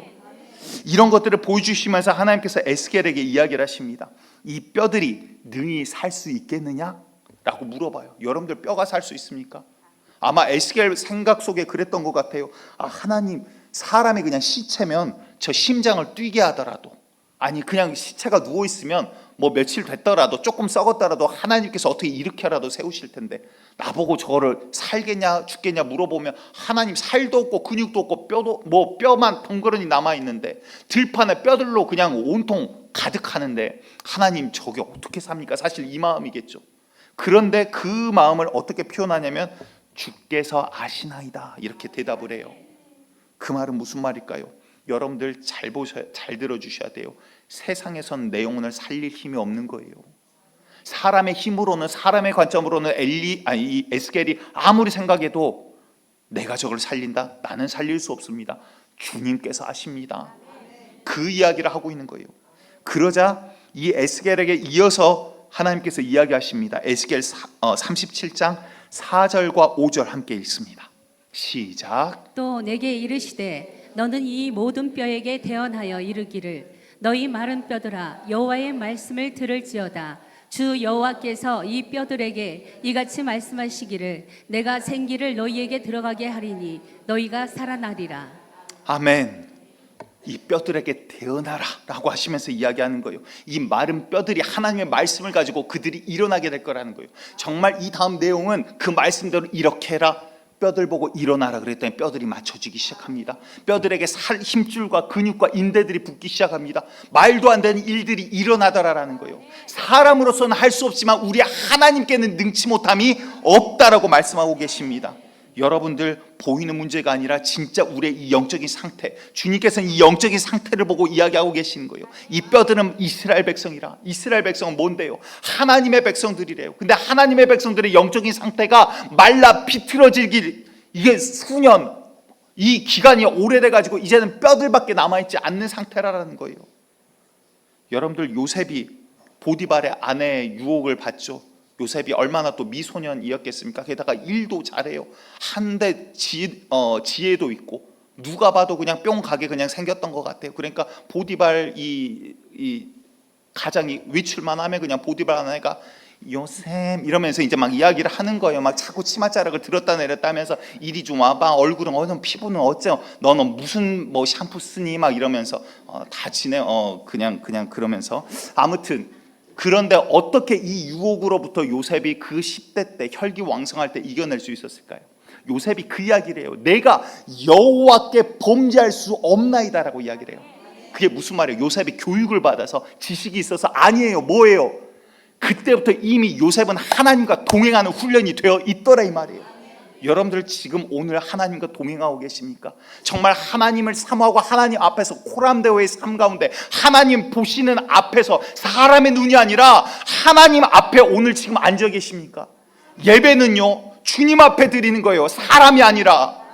이런 것들을 보여주시면서 하나님께서 에스겔에게 이야기를 하십니다. 이 뼈들이 능히 살 수 있겠느냐? 라고 물어봐요. 여러분들 뼈가 살 수 있습니까? 아마 에스겔 생각 속에 그랬던 것 같아요. 아, 하나님, 사람이 그냥 시체면 저 심장을 뛰게 하더라도, 아니 그냥 시체가 누워있으면 뭐 며칠 됐더라도 조금 썩었더라도 하나님께서 어떻게 이렇게라도 세우실 텐데 나보고 저거를 살겠냐 죽겠냐 물어보면 하나님 살도 없고 근육도 없고 뼈도 뭐 뼈만 덩그러니 남아있는데 들판에 뼈들로 그냥 온통 가득하는데 하나님 저게 어떻게 삽니까? 사실 이 마음이겠죠. 그런데 그 마음을 어떻게 표현하냐면 주께서 아시나이다 이렇게 대답을 해요. 그 말은 무슨 말일까요? 여러분들 잘 들어주셔야 돼요. 세상에선 내 영혼을 살릴 힘이 없는 거예요. 사람의 힘으로는, 사람의 관점으로는 이 에스겔이 아무리 생각해도 내가 저걸 살린다? 나는 살릴 수 없습니다. 주님께서 아십니다. 그 이야기를 하고 있는 거예요. 그러자 이 에스겔에게 이어서 하나님께서 이야기하십니다. 에스겔 37장 4절과 5절 함께 읽습니다. 시작. 또 내게 이르시되 너는 이 모든 뼈에게 대언하여 이르기를 너희 마른 뼈들아 여호와의 말씀을 들을지어다. 주 여호와께서 이 뼈들에게 이같이 말씀하시기를 내가 생기를 너희에게 들어가게 하리니 너희가 살아나리라. 아멘. 이 뼈들에게 대언하라 라고 하시면서 이야기하는 거예요. 이 마른 뼈들이 하나님의 말씀을 가지고 그들이 일어나게 될 거라는 거예요. 정말 이 다음 내용은 그 말씀대로 이렇게 해라 뼈들 보고 일어나라 그랬더니 뼈들이 맞춰지기 시작합니다. 뼈들에게 살, 힘줄과 근육과 인대들이 붙기 시작합니다. 말도 안 되는 일들이 일어나더라라는 거예요. 사람으로서는 할 수 없지만 우리 하나님께는 능치 못함이 없다라고 말씀하고 계십니다. 여러분들, 보이는 문제가 아니라 진짜 우리의 이 영적인 상태, 주님께서는 이 영적인 상태를 보고 이야기하고 계시는 거예요. 이 뼈들은 이스라엘 백성이라. 이스라엘 백성은 뭔데요? 하나님의 백성들이래요. 근데 하나님의 백성들의 영적인 상태가 말라 비틀어지길, 이게 수년, 이 기간이 오래돼 가지고 이제는 뼈들밖에 남아있지 않는 상태라는 거예요. 여러분들, 요셉이 보디발의 아내의 유혹을 받죠. 요셉이 얼마나 또 미소년이었겠습니까? 게다가 일도 잘해요. 한데 지혜도 있고, 누가 봐도 그냥 뿅 가게 그냥 생겼던 것 같아요. 그러니까 보디발 이 가장이 외출만 하면 그냥 보디발 아내가 요셉 이러면서 이제 막 이야기를 하는 거예요. 막 자꾸 치맛자락을 들었다 내렸다 하면서 이리 좀 와봐, 얼굴은 피부는 어째, 너는 무슨 뭐 샴푸 쓰니, 막 이러면서 다 지내, 그냥 그러면서. 아무튼 그런데 어떻게 이 유혹으로부터 요셉이 그 10대 때 혈기왕성할 때 이겨낼 수 있었을까요? 요셉이 그 이야기를 해요. 내가 여호와께 범죄할 수 없나이다라고 이야기를 해요. 그게 무슨 말이에요? 요셉이 교육을 받아서 지식이 있어서 아니에요. 뭐예요? 그때부터 이미 요셉은 하나님과 동행하는 훈련이 되어 있더라 이 말이에요. 여러분들, 지금 오늘 하나님과 동행하고 계십니까? 정말 하나님을 사모하고 하나님 앞에서 코람데오의 삶 가운데 하나님 보시는 앞에서, 사람의 눈이 아니라 하나님 앞에 오늘 지금 앉아 계십니까? 예배는요, 주님 앞에 드리는 거예요. 사람이 아니라,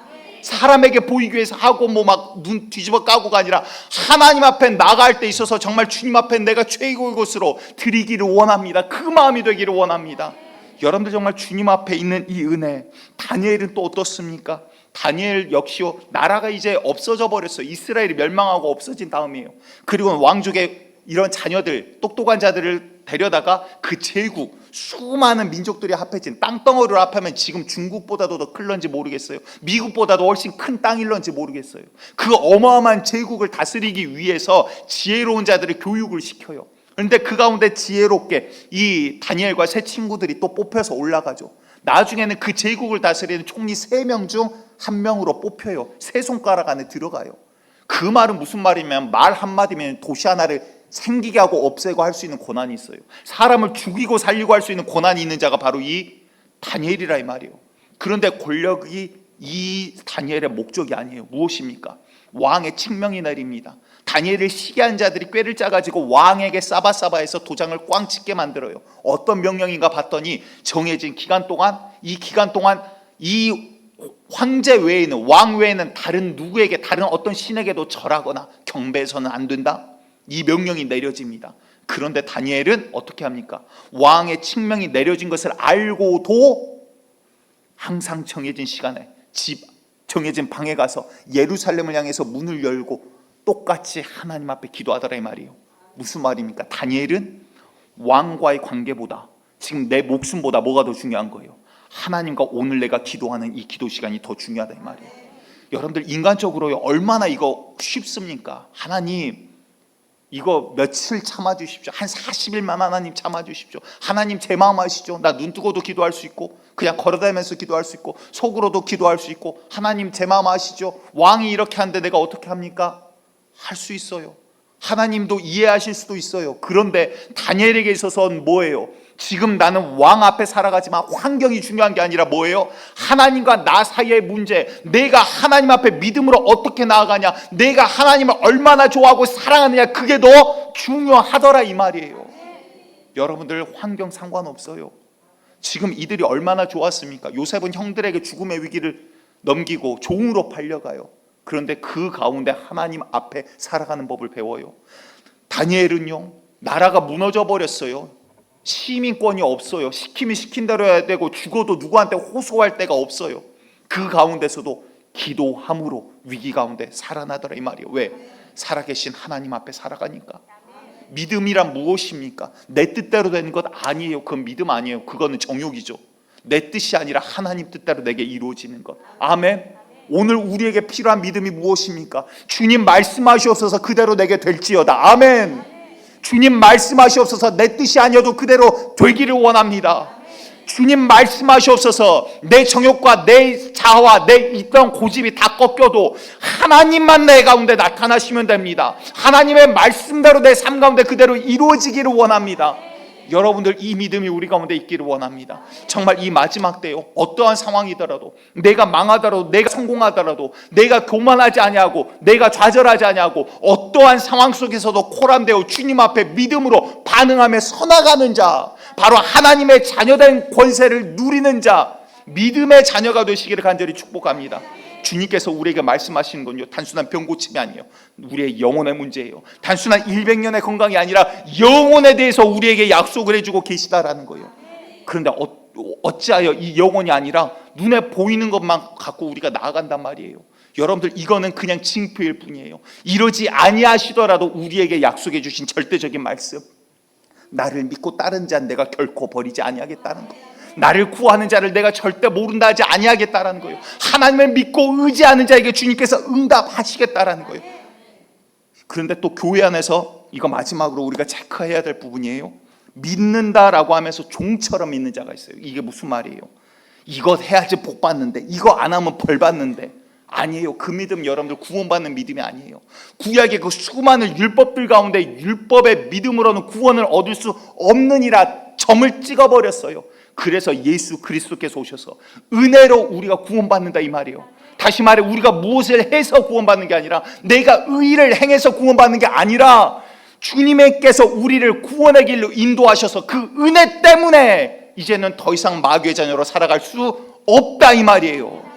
사람에게 보이기 위해서 하고 뭐 막 눈 뒤집어 까고가 아니라 하나님 앞에 나갈 때 있어서 정말 주님 앞에 내가 최고의 것으로 드리기를 원합니다. 그 마음이 되기를 원합니다. 여러분들, 정말 주님 앞에 있는 이 은혜. 다니엘은 또 어떻습니까? 다니엘 역시요, 나라가 이제 없어져 버렸어요. 이스라엘이 멸망하고 없어진 다음이에요. 그리고 왕족의 이런 자녀들, 똑똑한 자들을 데려다가 그 제국, 수많은 민족들이 합해진 땅덩어리를 합하면 지금 중국보다도 더 클런지 모르겠어요. 미국보다도 훨씬 큰 땅일런지 모르겠어요. 그 어마어마한 제국을 다스리기 위해서 지혜로운 자들을 교육을 시켜요. 그런데 그 가운데 지혜롭게 이 다니엘과 세 친구들이 또 뽑혀서 올라가죠. 나중에는 그 제국을 다스리는 총리 3명 중 1명으로 뽑혀요. 세 손가락 안에 들어가요. 그 말은 무슨 말이냐면, 말 한마디면 도시 하나를 생기게 하고 없애고 할 수 있는 권한이 있어요. 사람을 죽이고 살리고 할 수 있는 권한이 있는 자가 바로 이 다니엘이라 이 말이에요. 그런데 권력이 이 다니엘의 목적이 아니에요. 무엇입니까? 왕의 칙명이 내립니다. 다니엘을 시기한 자들이 꾀를 짜가지고 왕에게 싸바싸바해서 도장을 꽝 찍게 만들어요. 어떤 명령인가 봤더니 정해진 기간 동안, 이 기간 동안 이 황제 외에는, 왕 외에는 다른 누구에게, 다른 어떤 신에게도 절하거나 경배해서는 안 된다, 이 명령이 내려집니다. 그런데 다니엘은 어떻게 합니까? 왕의 칙명이 내려진 것을 알고도 항상 정해진 시간에 정해진 방에 가서 예루살렘을 향해서 문을 열고 똑같이 하나님 앞에 기도하더라 이 말이에요. 무슨 말입니까? 다니엘은 왕과의 관계보다, 지금 내 목숨보다 뭐가 더 중요한 거예요? 하나님과 오늘 내가 기도하는 이 기도 시간이 더 중요하다 이 말이에요. 여러분들, 인간적으로 얼마나 이거 쉽습니까? 하나님, 이거 며칠 참아주십시오. 한 40일만 하나님 참아주십시오. 하나님 제 마음 아시죠? 나 눈 뜨고도 기도할 수 있고, 그냥 걸어다니면서 기도할 수 있고, 속으로도 기도할 수 있고, 하나님 제 마음 아시죠? 왕이 이렇게 하는데 내가 어떻게 합니까? 할 수 있어요. 하나님도 이해하실 수도 있어요. 그런데 다니엘에게 있어서는 뭐예요? 지금 나는 왕 앞에 살아가지만 환경이 중요한 게 아니라 뭐예요? 하나님과 나 사이의 문제, 내가 하나님 앞에 믿음으로 어떻게 나아가냐, 내가 하나님을 얼마나 좋아하고 사랑하느냐, 그게 더 중요하더라 이 말이에요. 여러분들, 환경 상관없어요. 지금 이들이 얼마나 좋았습니까? 요셉은 형들에게 죽음의 위기를 넘기고 종으로 팔려가요. 그런데 그 가운데 하나님 앞에 살아가는 법을 배워요. 다니엘은요, 나라가 무너져 버렸어요. 시민권이 없어요. 시키면 시킨 대로 해야 되고, 죽어도 누구한테 호소할 데가 없어요. 그 가운데서도 기도함으로 위기 가운데 살아나더라 이 말이에요. 왜? 살아계신 하나님 앞에 살아가니까. 믿음이란 무엇입니까? 내 뜻대로 되는 것 아니에요. 그건 믿음 아니에요. 그거는 정욕이죠. 내 뜻이 아니라 하나님 뜻대로 내게 이루어지는 것. 아멘. 오늘 우리에게 필요한 믿음이 무엇입니까? 주님 말씀하시옵소서 그대로 내게 될지어다. 아멘. 주님 말씀하시옵소서 내 뜻이 아니어도 그대로 되기를 원합니다. 주님 말씀하시옵소서. 내 정욕과 내 자아와 내 있던 고집이 다 꺾여도 하나님만 내 가운데 나타나시면 됩니다. 하나님의 말씀대로 내 삶 가운데 그대로 이루어지기를 원합니다. 여러분들 이 믿음이 우리 가운데 있기를 원합니다. 정말 이 마지막 때요, 어떠한 상황이더라도, 내가 망하더라도, 내가 성공하더라도, 내가 교만하지 아니하고, 내가 좌절하지 아니하고, 어떠한 상황 속에서도 코람되어 주님 앞에 믿음으로 반응하며 서나가는 자, 바로 하나님의 자녀된 권세를 누리는 자, 믿음의 자녀가 되시기를 간절히 축복합니다. 주님께서 우리에게 말씀하시는 건요, 단순한 병 고침이 아니에요. 우리의 영혼의 문제예요. 단순한 100년의 건강이 아니라 영혼에 대해서 우리에게 약속을 해주고 계시다라는 거예요. 그런데 어찌하여 이 영혼이 아니라 눈에 보이는 것만 갖고 우리가 나아간단 말이에요. 여러분들, 이거는 그냥 징표일 뿐이에요. 이러지 아니하시더라도 우리에게 약속해 주신 절대적인 말씀, 나를 믿고 따른 자는 내가 결코 버리지 아니하겠다는 거예요. 나를 구하는 자를 내가 절대 모른다 하지 아니하겠다라는 거예요. 하나님을 믿고 의지하는 자에게 주님께서 응답하시겠다라는 거예요. 그런데 또 교회 안에서 이거 마지막으로 우리가 체크해야 될 부분이에요. 믿는다라고 하면서 종처럼 믿는 자가 있어요. 이게 무슨 말이에요? 이거 해야지 복 받는데, 이거 안 하면 벌 받는데. 아니에요. 그 믿음 여러분들 구원받는 믿음이 아니에요. 구약의 그 수많은 율법들 가운데 율법의 믿음으로는 구원을 얻을 수 없느니라 점을 찍어버렸어요. 그래서 예수 그리스도께서 오셔서 은혜로 우리가 구원받는다 이 말이에요. 다시 말해, 우리가 무엇을 해서 구원받는 게 아니라, 내가 의를 행해서 구원받는 게 아니라, 주님께서 우리를 구원의 길로 인도하셔서 그 은혜 때문에 이제는 더 이상 마귀의 자녀로 살아갈 수 없다 이 말이에요.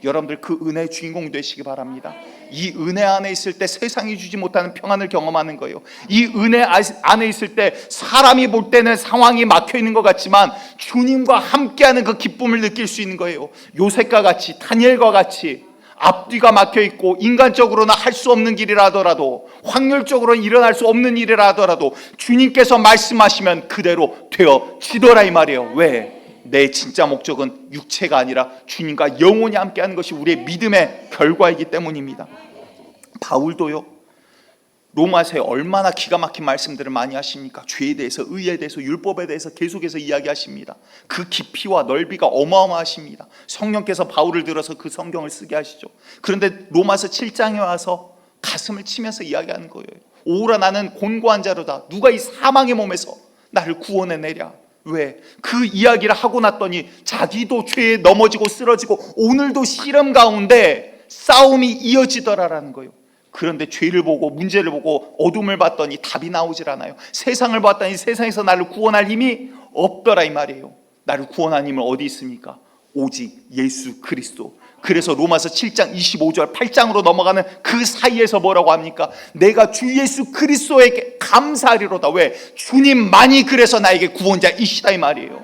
여러분들 그 은혜의 주인공 되시기 바랍니다. 이 은혜 안에 있을 때 세상이 주지 못하는 평안을 경험하는 거예요. 이 은혜 안에 있을 때 사람이 볼 때는 상황이 막혀 있는 것 같지만 주님과 함께하는 그 기쁨을 느낄 수 있는 거예요. 요셉과 같이, 다니엘과 같이 앞뒤가 막혀 있고 인간적으로는 할 수 없는 길이라 하더라도, 확률적으로는 일어날 수 없는 일이라 하더라도 주님께서 말씀하시면 그대로 되어지더라 이 말이에요. 왜? 내 진짜 목적은 육체가 아니라 주님과 영원히 함께하는 것이 우리의 믿음의 결과이기 때문입니다. 바울도요, 로마서에 얼마나 기가 막힌 말씀들을 많이 하십니까? 죄에 대해서, 의에 대해서, 율법에 대해서 계속해서 이야기하십니다. 그 깊이와 넓이가 어마어마하십니다. 성령께서 바울을 들어서 그 성경을 쓰게 하시죠. 그런데 로마서 7장에 와서 가슴을 치면서 이야기하는 거예요. 오라 나는 곤고한 자로다. 누가 이 사망의 몸에서 나를 구원해내랴. 왜? 그 이야기를 하고 났더니 자기도 죄에 넘어지고 쓰러지고 오늘도 시름 가운데 싸움이 이어지더라라는 거예요. 그런데 죄를 보고 문제를 보고 어둠을 봤더니 답이 나오질 않아요. 세상을 봤더니 세상에서 나를 구원할 힘이 없더라 이 말이에요. 나를 구원한 힘은 어디 있습니까? 오직 예수 그리스도. 그래서 로마서 7장 25절 8장으로 넘어가는 그 사이에서 뭐라고 합니까? 내가 주 예수 그리스도에게 감사하리로다. 왜? 주님만이 그래서 나에게 구원자이시다 이 말이에요.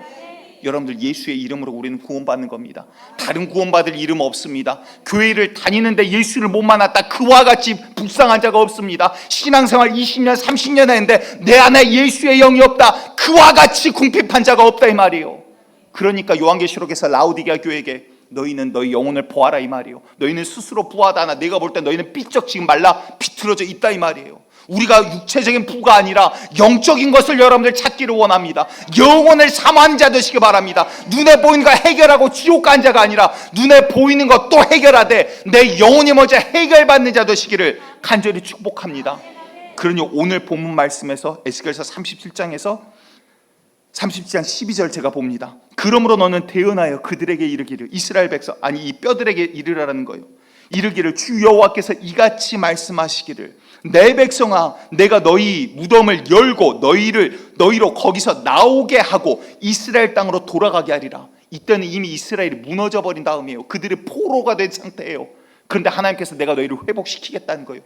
여러분들, 예수의 이름으로 우리는 구원받는 겁니다. 다른 구원받을 이름 없습니다. 교회를 다니는데 예수를 못 만났다, 그와 같이 불쌍한 자가 없습니다. 신앙생활 20년 30년 했는데 내 안에 예수의 영이 없다, 그와 같이 궁핍한 자가 없다 이 말이에요. 그러니까 요한계시록에서 라오디게아 교회에게 너희는 너희 영혼을 보아라 이 말이에요. 너희는 스스로 부하다 하나 내가 볼 때 너희는 삐쩍 지금 말라 비틀어져 있다 이 말이에요. 우리가 육체적인 부가 아니라 영적인 것을 여러분들 찾기를 원합니다. 영혼을 사모하는 자 되시기 바랍니다. 눈에 보이는 거 해결하고 지옥 간 자가 아니라 눈에 보이는 것 또 해결하되 내 영혼이 먼저 해결받는 자 되시기를 간절히 축복합니다. 그러니 오늘 본문 말씀에서 에스겔서 37장에서 37장 12절 제가 봅니다. 그러므로 너는 대언하여 그들에게 이르기를, 이스라엘 백성, 아니 이 뼈들에게 이르라는 거예요. 이르기를 주 여호와께서 이같이 말씀하시기를, 내 백성아, 내가 너희 무덤을 열고 너희로 거기서 나오게 하고 이스라엘 땅으로 돌아가게 하리라. 이때는 이미 이스라엘이 무너져 버린 다음이에요. 그들이 포로가 된 상태예요. 그런데 하나님께서 내가 너희를 회복시키겠다는 거예요.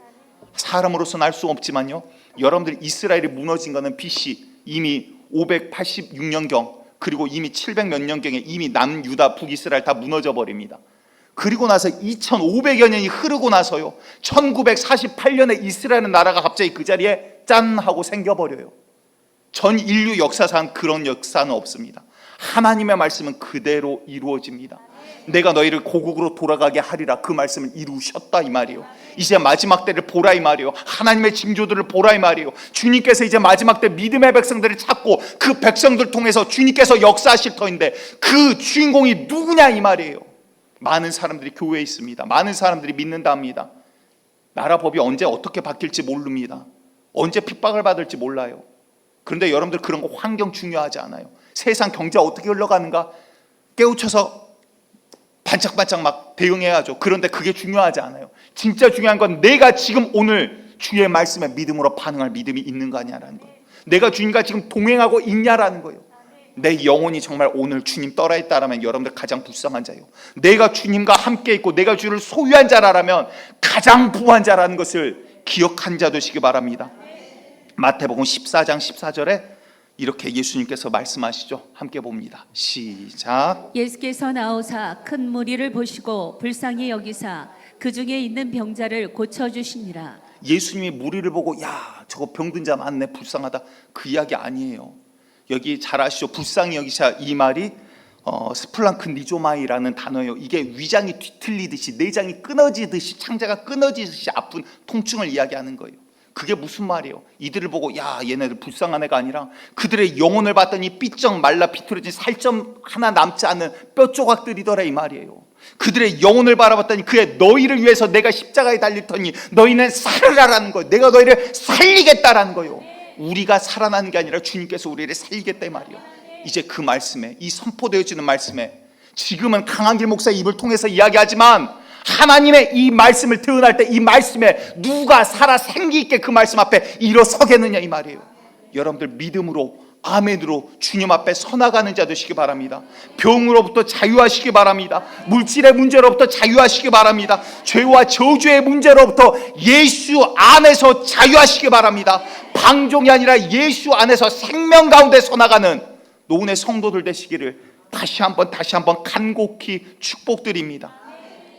사람으로서는 알 수 없지만요, 여러분들 이스라엘이 무너진 것은 BC 이미 586년경, 그리고 이미 700 몇 년경에 이미 남유다 북이스라엘 다 무너져 버립니다. 그리고 나서 2500여 년이 흐르고 나서요, 1948년에 이스라엘은 나라가 갑자기 그 자리에 짠 하고 생겨버려요. 전 인류 역사상 그런 역사는 없습니다. 하나님의 말씀은 그대로 이루어집니다. 내가 너희를 고국으로 돌아가게 하리라, 그 말씀을 이루셨다 이 말이에요. 이제 마지막 때를 보라 이 말이에요. 하나님의 징조들을 보라 이 말이에요. 주님께서 이제 마지막 때 믿음의 백성들을 찾고 그 백성들 통해서 주님께서 역사하실 터인데 그 주인공이 누구냐 이 말이에요. 많은 사람들이 교회에 있습니다. 많은 사람들이 믿는다 합니다. 나라 법이 언제 어떻게 바뀔지 모릅니다. 언제 핍박을 받을지 몰라요. 그런데 여러분들 그런 거 환경 중요하지 않아요. 세상 경제 어떻게 흘러가는가 깨우쳐서 반짝반짝 막 대응해야죠. 그런데 그게 중요하지 않아요. 진짜 중요한 건 내가 지금 오늘 주의 말씀에 믿음으로 반응할 믿음이 있는가 아니냐라는 거예요. 내가 주님과 지금 동행하고 있냐라는 거예요. 내 영혼이 정말 오늘 주님 떠나 있다라면 여러분들 가장 불쌍한 자예요. 내가 주님과 함께 있고 내가 주를 소유한 자라면 가장 부한 자라는 것을 기억한 자 되시기 바랍니다. 마태복음 14장 14절에 이렇게 예수님께서 말씀하시죠. 함께 봅니다. 시작. 예수께서 나오사 큰 무리를 보시고 불쌍히 여기사 그 중에 있는 병자를 고쳐주시니라. 예수님이 무리를 보고 야 저거 병든 자 많네 불쌍하다 그 이야기 아니에요. 여기 잘 아시죠? 불쌍히 여기사 이 말이 스플랑크 니조마이라는 단어예요. 이게 위장이 뒤틀리듯이 내장이 끊어지듯이 창자가 끊어지듯이 아픈 통증을 이야기하는 거예요. 그게 무슨 말이에요? 이들을 보고 야 얘네들 불쌍한 애가 아니라 그들의 영혼을 봤더니 삐쩍 말라 비틀어진 살점 하나 남지 않은 뼈 조각들이더라 이 말이에요. 그들의 영혼을 바라봤더니 그의 너희를 위해서 내가 십자가에 달릴 터니 너희는 살으라라는 거예요. 내가 너희를 살리겠다라는 거예요. 우리가 살아나는 게 아니라 주님께서 우리를 살리겠다 이 말이에요. 이제 그 말씀에 이 선포되어지는 말씀에 지금은 강한길 목사의 입을 통해서 이야기하지만 하나님의 이 말씀을 대언할 때 이 말씀에 누가 살아 생기 있게 그 말씀 앞에 일어서겠느냐 이 말이에요. 여러분들 믿음으로 아멘으로 주님 앞에 서나가는 자 되시기 바랍니다. 병으로부터 자유하시기 바랍니다. 물질의 문제로부터 자유하시기 바랍니다. 죄와 저주의 문제로부터 예수 안에서 자유하시기 바랍니다. 방종이 아니라 예수 안에서 생명 가운데 서나가는 노은의 성도들 되시기를 다시 한번 간곡히 축복드립니다.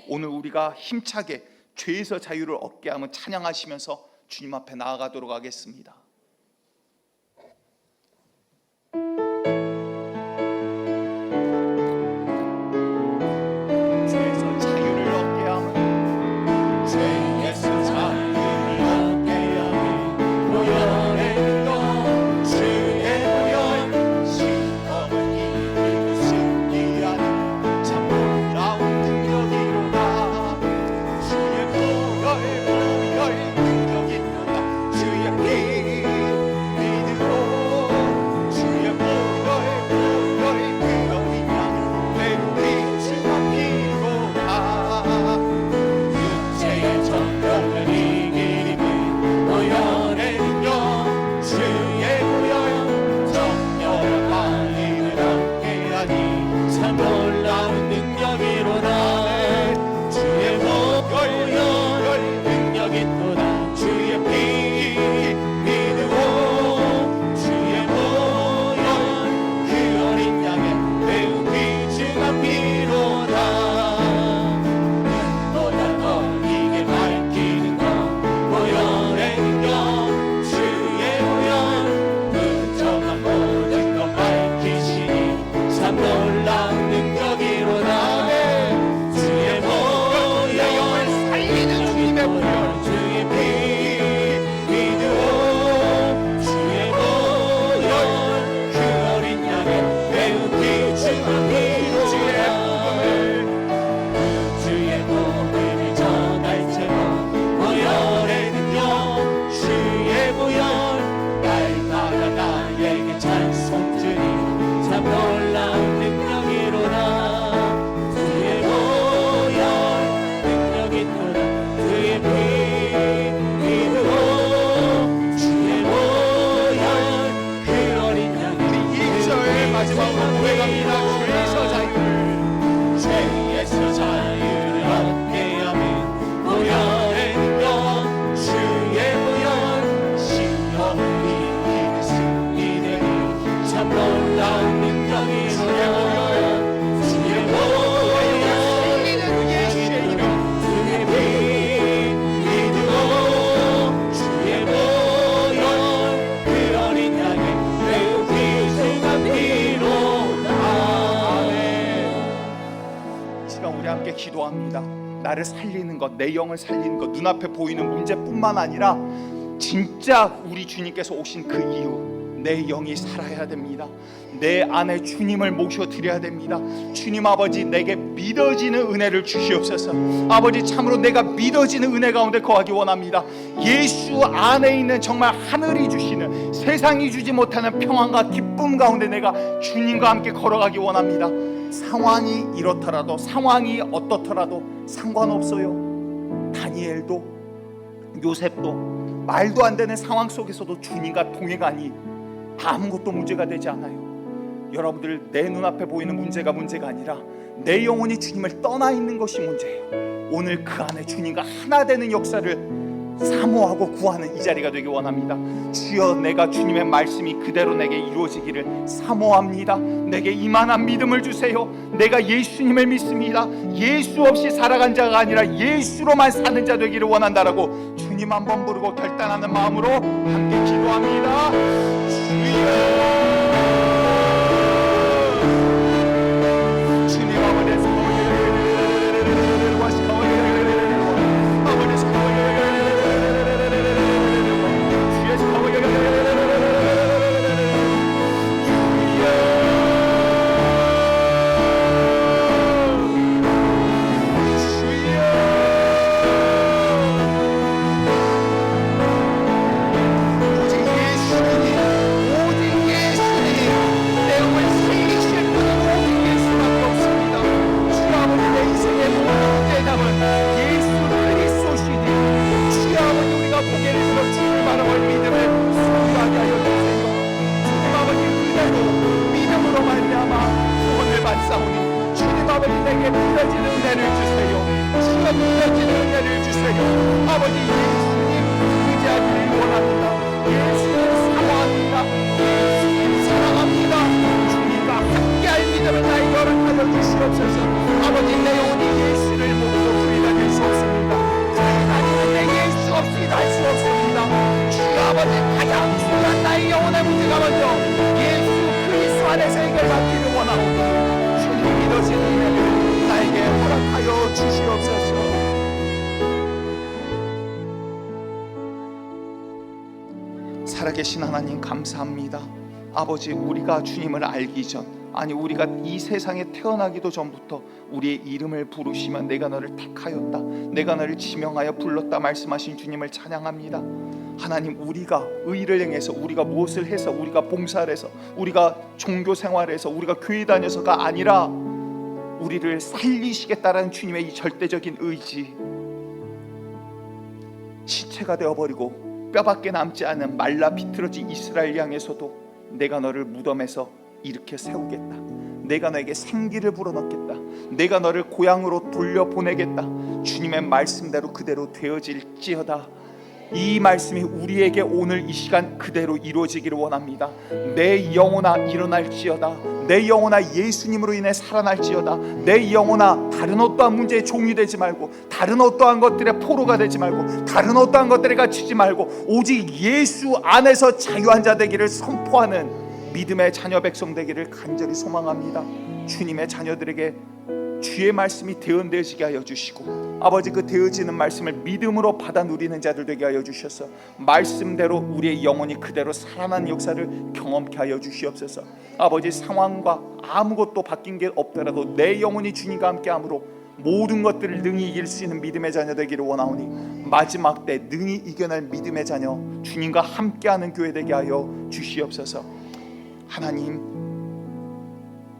오늘 우리가 힘차게 죄에서 자유를 얻게 하면 찬양하시면서 주님 앞에 나아가도록 하겠습니다. 죄에서 자유를 얻게 하면 죄에서 자유를 얻게 하면 보혈의 것 주의 보혈 시험을 이기고 승리하는 참 놀라운 능력이로다. 주의 보혈 능력이로다. 주의 피 믿음으로 주의 보혈 그로 인하여 매우 빛을 피로다. 육체의 정령을 이기는 보혈의 능력 주의 보혈 정령을 바위를 함께하니 참 놀라운 능력이로다. 주의 보혈 능력이 또다. 주의 피 믿음으로 주의 보혈 그 어린 양의 매우 귀중한 피로다. 눈보다 더 이게 밝히는 것 보혈의 능력 주의 보혈 부정한 모든 것 밝히시니 참 놀라운 능력이로다. 주의 보혈 내 영을 살리는 주님의 보혈 주의 피 믿음으로 주의 보혈 그 어린 양의 매우 귀중한 피로다. 주의 복음을 전할지로 보혈의 능력 주의 보혈 날마다 나에게 찬송 주니 참 놀라운 능력이로다. 주의 보혈 능력이 또다. 주의 피 믿음으로 주의 보혈 그 어린 양의 2절 마지막으로 고백합니다. 죄에서 자유를 죄에서 자유를 얻게 하는 보혈의 능력 주의 보혈 시험을 이기는 승리되니 참 놀라운 능력이로다. 주의 보혈 예수의 이름 주의 피 믿음으로 주의 보혈 그 어린 양의 매우 귀중한 피로다. 아멘. 시간 우리 함께 기도합니다. 나를 살리는 것, 내 영을 살리는 것, 눈앞에 보이는 문제뿐만 아니라 진짜 우리 주님께서 오신 그 이유, 내 영이 살아야 됩니다. 내 안에 주님을 모셔드려야 됩니다. 주님 아버지, 내게 믿어지는 은혜를 주시옵소서. 아버지, 참으로 내가 믿어지는 은혜 가운데 거하기 원합니다. 예수 안에 있는 정말 하늘이 주시는, 세상이 주지 못하는 평안과 기쁨 가운데 내가 주님과 함께 걸어가기 원합니다. 상황이 이렇더라도, 상황이 어떻더라도 상관없어요. 다니엘도 요셉도 말도 안 되는 상황 속에서도 주님과 동행하니 아무것도 문제가 되지 않아요. 여러분들, 내 눈앞에 보이는 문제가 아니라 내 영혼이 주님을 떠나 있는 것이 문제예요. 오늘 그 안에 주님과 하나 되는 역사를 사모하고 구하는 이 자리가 되기 원합니다. 주여, 내가 주님의 말씀이 그대로 내게 이루어지기를 사모합니다. 내게 이만한 믿음을 주세요. 내가 예수님을 믿습니다. 예수 없이 살아간 자가 아니라 예수로만 사는 자 되기를 원한다라고 주님 한번 부르고 결단하는 마음으로 함께 기도합니다. 주여, 살아계신 하나님, 감사합니다. 아버지, 우리가 주님을 알기 전, 아니 우리가 이 세상에 태어나기도 전부터 우리의 이름을 부르시면 내가 너를 택하였다, 내가 너를 지명하여 불렀다 말씀하신 주님을 찬양합니다. 하나님, 우리가 의를 행해서, 우리가 무엇을 해서, 우리가 봉사를 해서, 우리가 종교 생활에서, 우리가 교회 다녀서가 아니라 우리를 살리시겠다라는 주님의 이 절대적인 의지, 시체가 되어버리고 뼈밖에 남지 않은 말라 비틀어진 이스라엘 향해서도 내가 너를 무덤에서 일으켜 세우겠다, 내가 너에게 생기를 불어넣겠다, 내가 너를 고향으로 돌려보내겠다, 주님의 말씀대로 그대로 되어질지어다. 이 말씀이 우리에게 오늘 이 시간 그대로 이루어지기를 원합니다. 내 영혼아 일어날지어다, 내 영혼아 예수님으로 인해 살아날지어다. 내 영혼아 다른 어떠한 문제의 종이 되지 말고, 다른 어떠한 것들의 포로가 되지 말고, 다른 어떠한 것들에 갇히지 말고 오직 예수 안에서 자유한 자 되기를 선포하는 믿음의 자녀 백성 되기를 간절히 소망합니다. 주님의 자녀들에게 주의 말씀이 대언되어지게 하여 주시고, 아버지, 그 되어지는 말씀을 믿음으로 받아 누리는 자들 되게 하여 주셔서 말씀대로 우리의 영혼이 그대로 살아나는 역사를 경험케 하여 주시옵소서. 아버지, 상황과 아무것도 바뀐 게 없더라도 내 영혼이 주님과 함께함으로 모든 것들을 능히 이길 수 있는 믿음의 자녀 되기를 원하오니, 마지막 때 능히 이겨낼 믿음의 자녀, 주님과 함께하는 교회 되게 하여 주시옵소서. 하나님,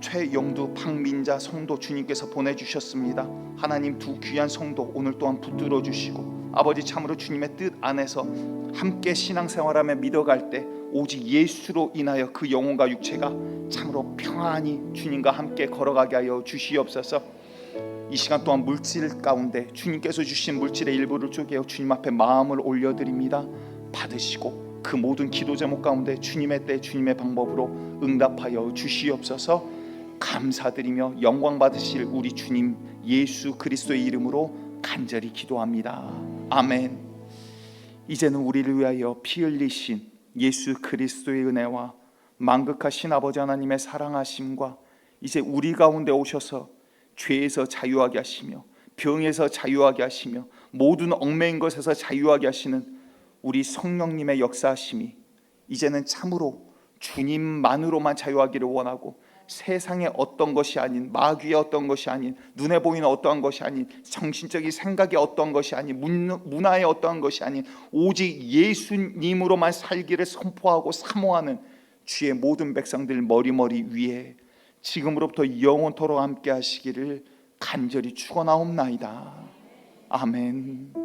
최영두 박민자 성도 주님께서 보내주셨습니다. 하나님, 두 귀한 성도 오늘 또한 붙들어 주시고, 아버지, 참으로 주님의 뜻 안에서 함께 신앙생활하며 믿어갈 때 오직 예수로 인하여 그 영혼과 육체가 참으로 평안히 주님과 함께 걸어가게 하여 주시옵소서. 이 시간 동안 물질 가운데 주님께서 주신 물질의 일부를 쪼개어 주님 앞에 마음을 올려드립니다. 받으시고 그 모든 기도 제목 가운데 주님의 때 주님의 방법으로 응답하여 주시옵소서. 감사드리며 영광 받으실 우리 주님 예수 그리스도의 이름으로 간절히 기도합니다. 아멘. 이제는 우리를 위하여 피 흘리신 예수 그리스도의 은혜와 만극하신 아버지 하나님의 사랑하심과 이제 우리 가운데 오셔서 죄에서 자유하게 하시며 병에서 자유하게 하시며 모든 얽매인 것에서 자유하게 하시는 우리 성령님의 역사하심이 이제는 참으로 주님만으로만 자유하기를 원하고, 세상의 어떤 것이 아닌, 마귀의 어떤 것이 아닌, 눈에 보이는 어떠한 것이 아닌, 정신적인 생각의 어떤 것이 아닌, 문화의 어떠한 것이 아닌, 오직 예수님으로만 살기를 선포하고 사모하는 주의 모든 백성들 머리머리 위에 지금으로부터 영원토록 함께 하시기를 간절히 축원하옵나이다. 아멘.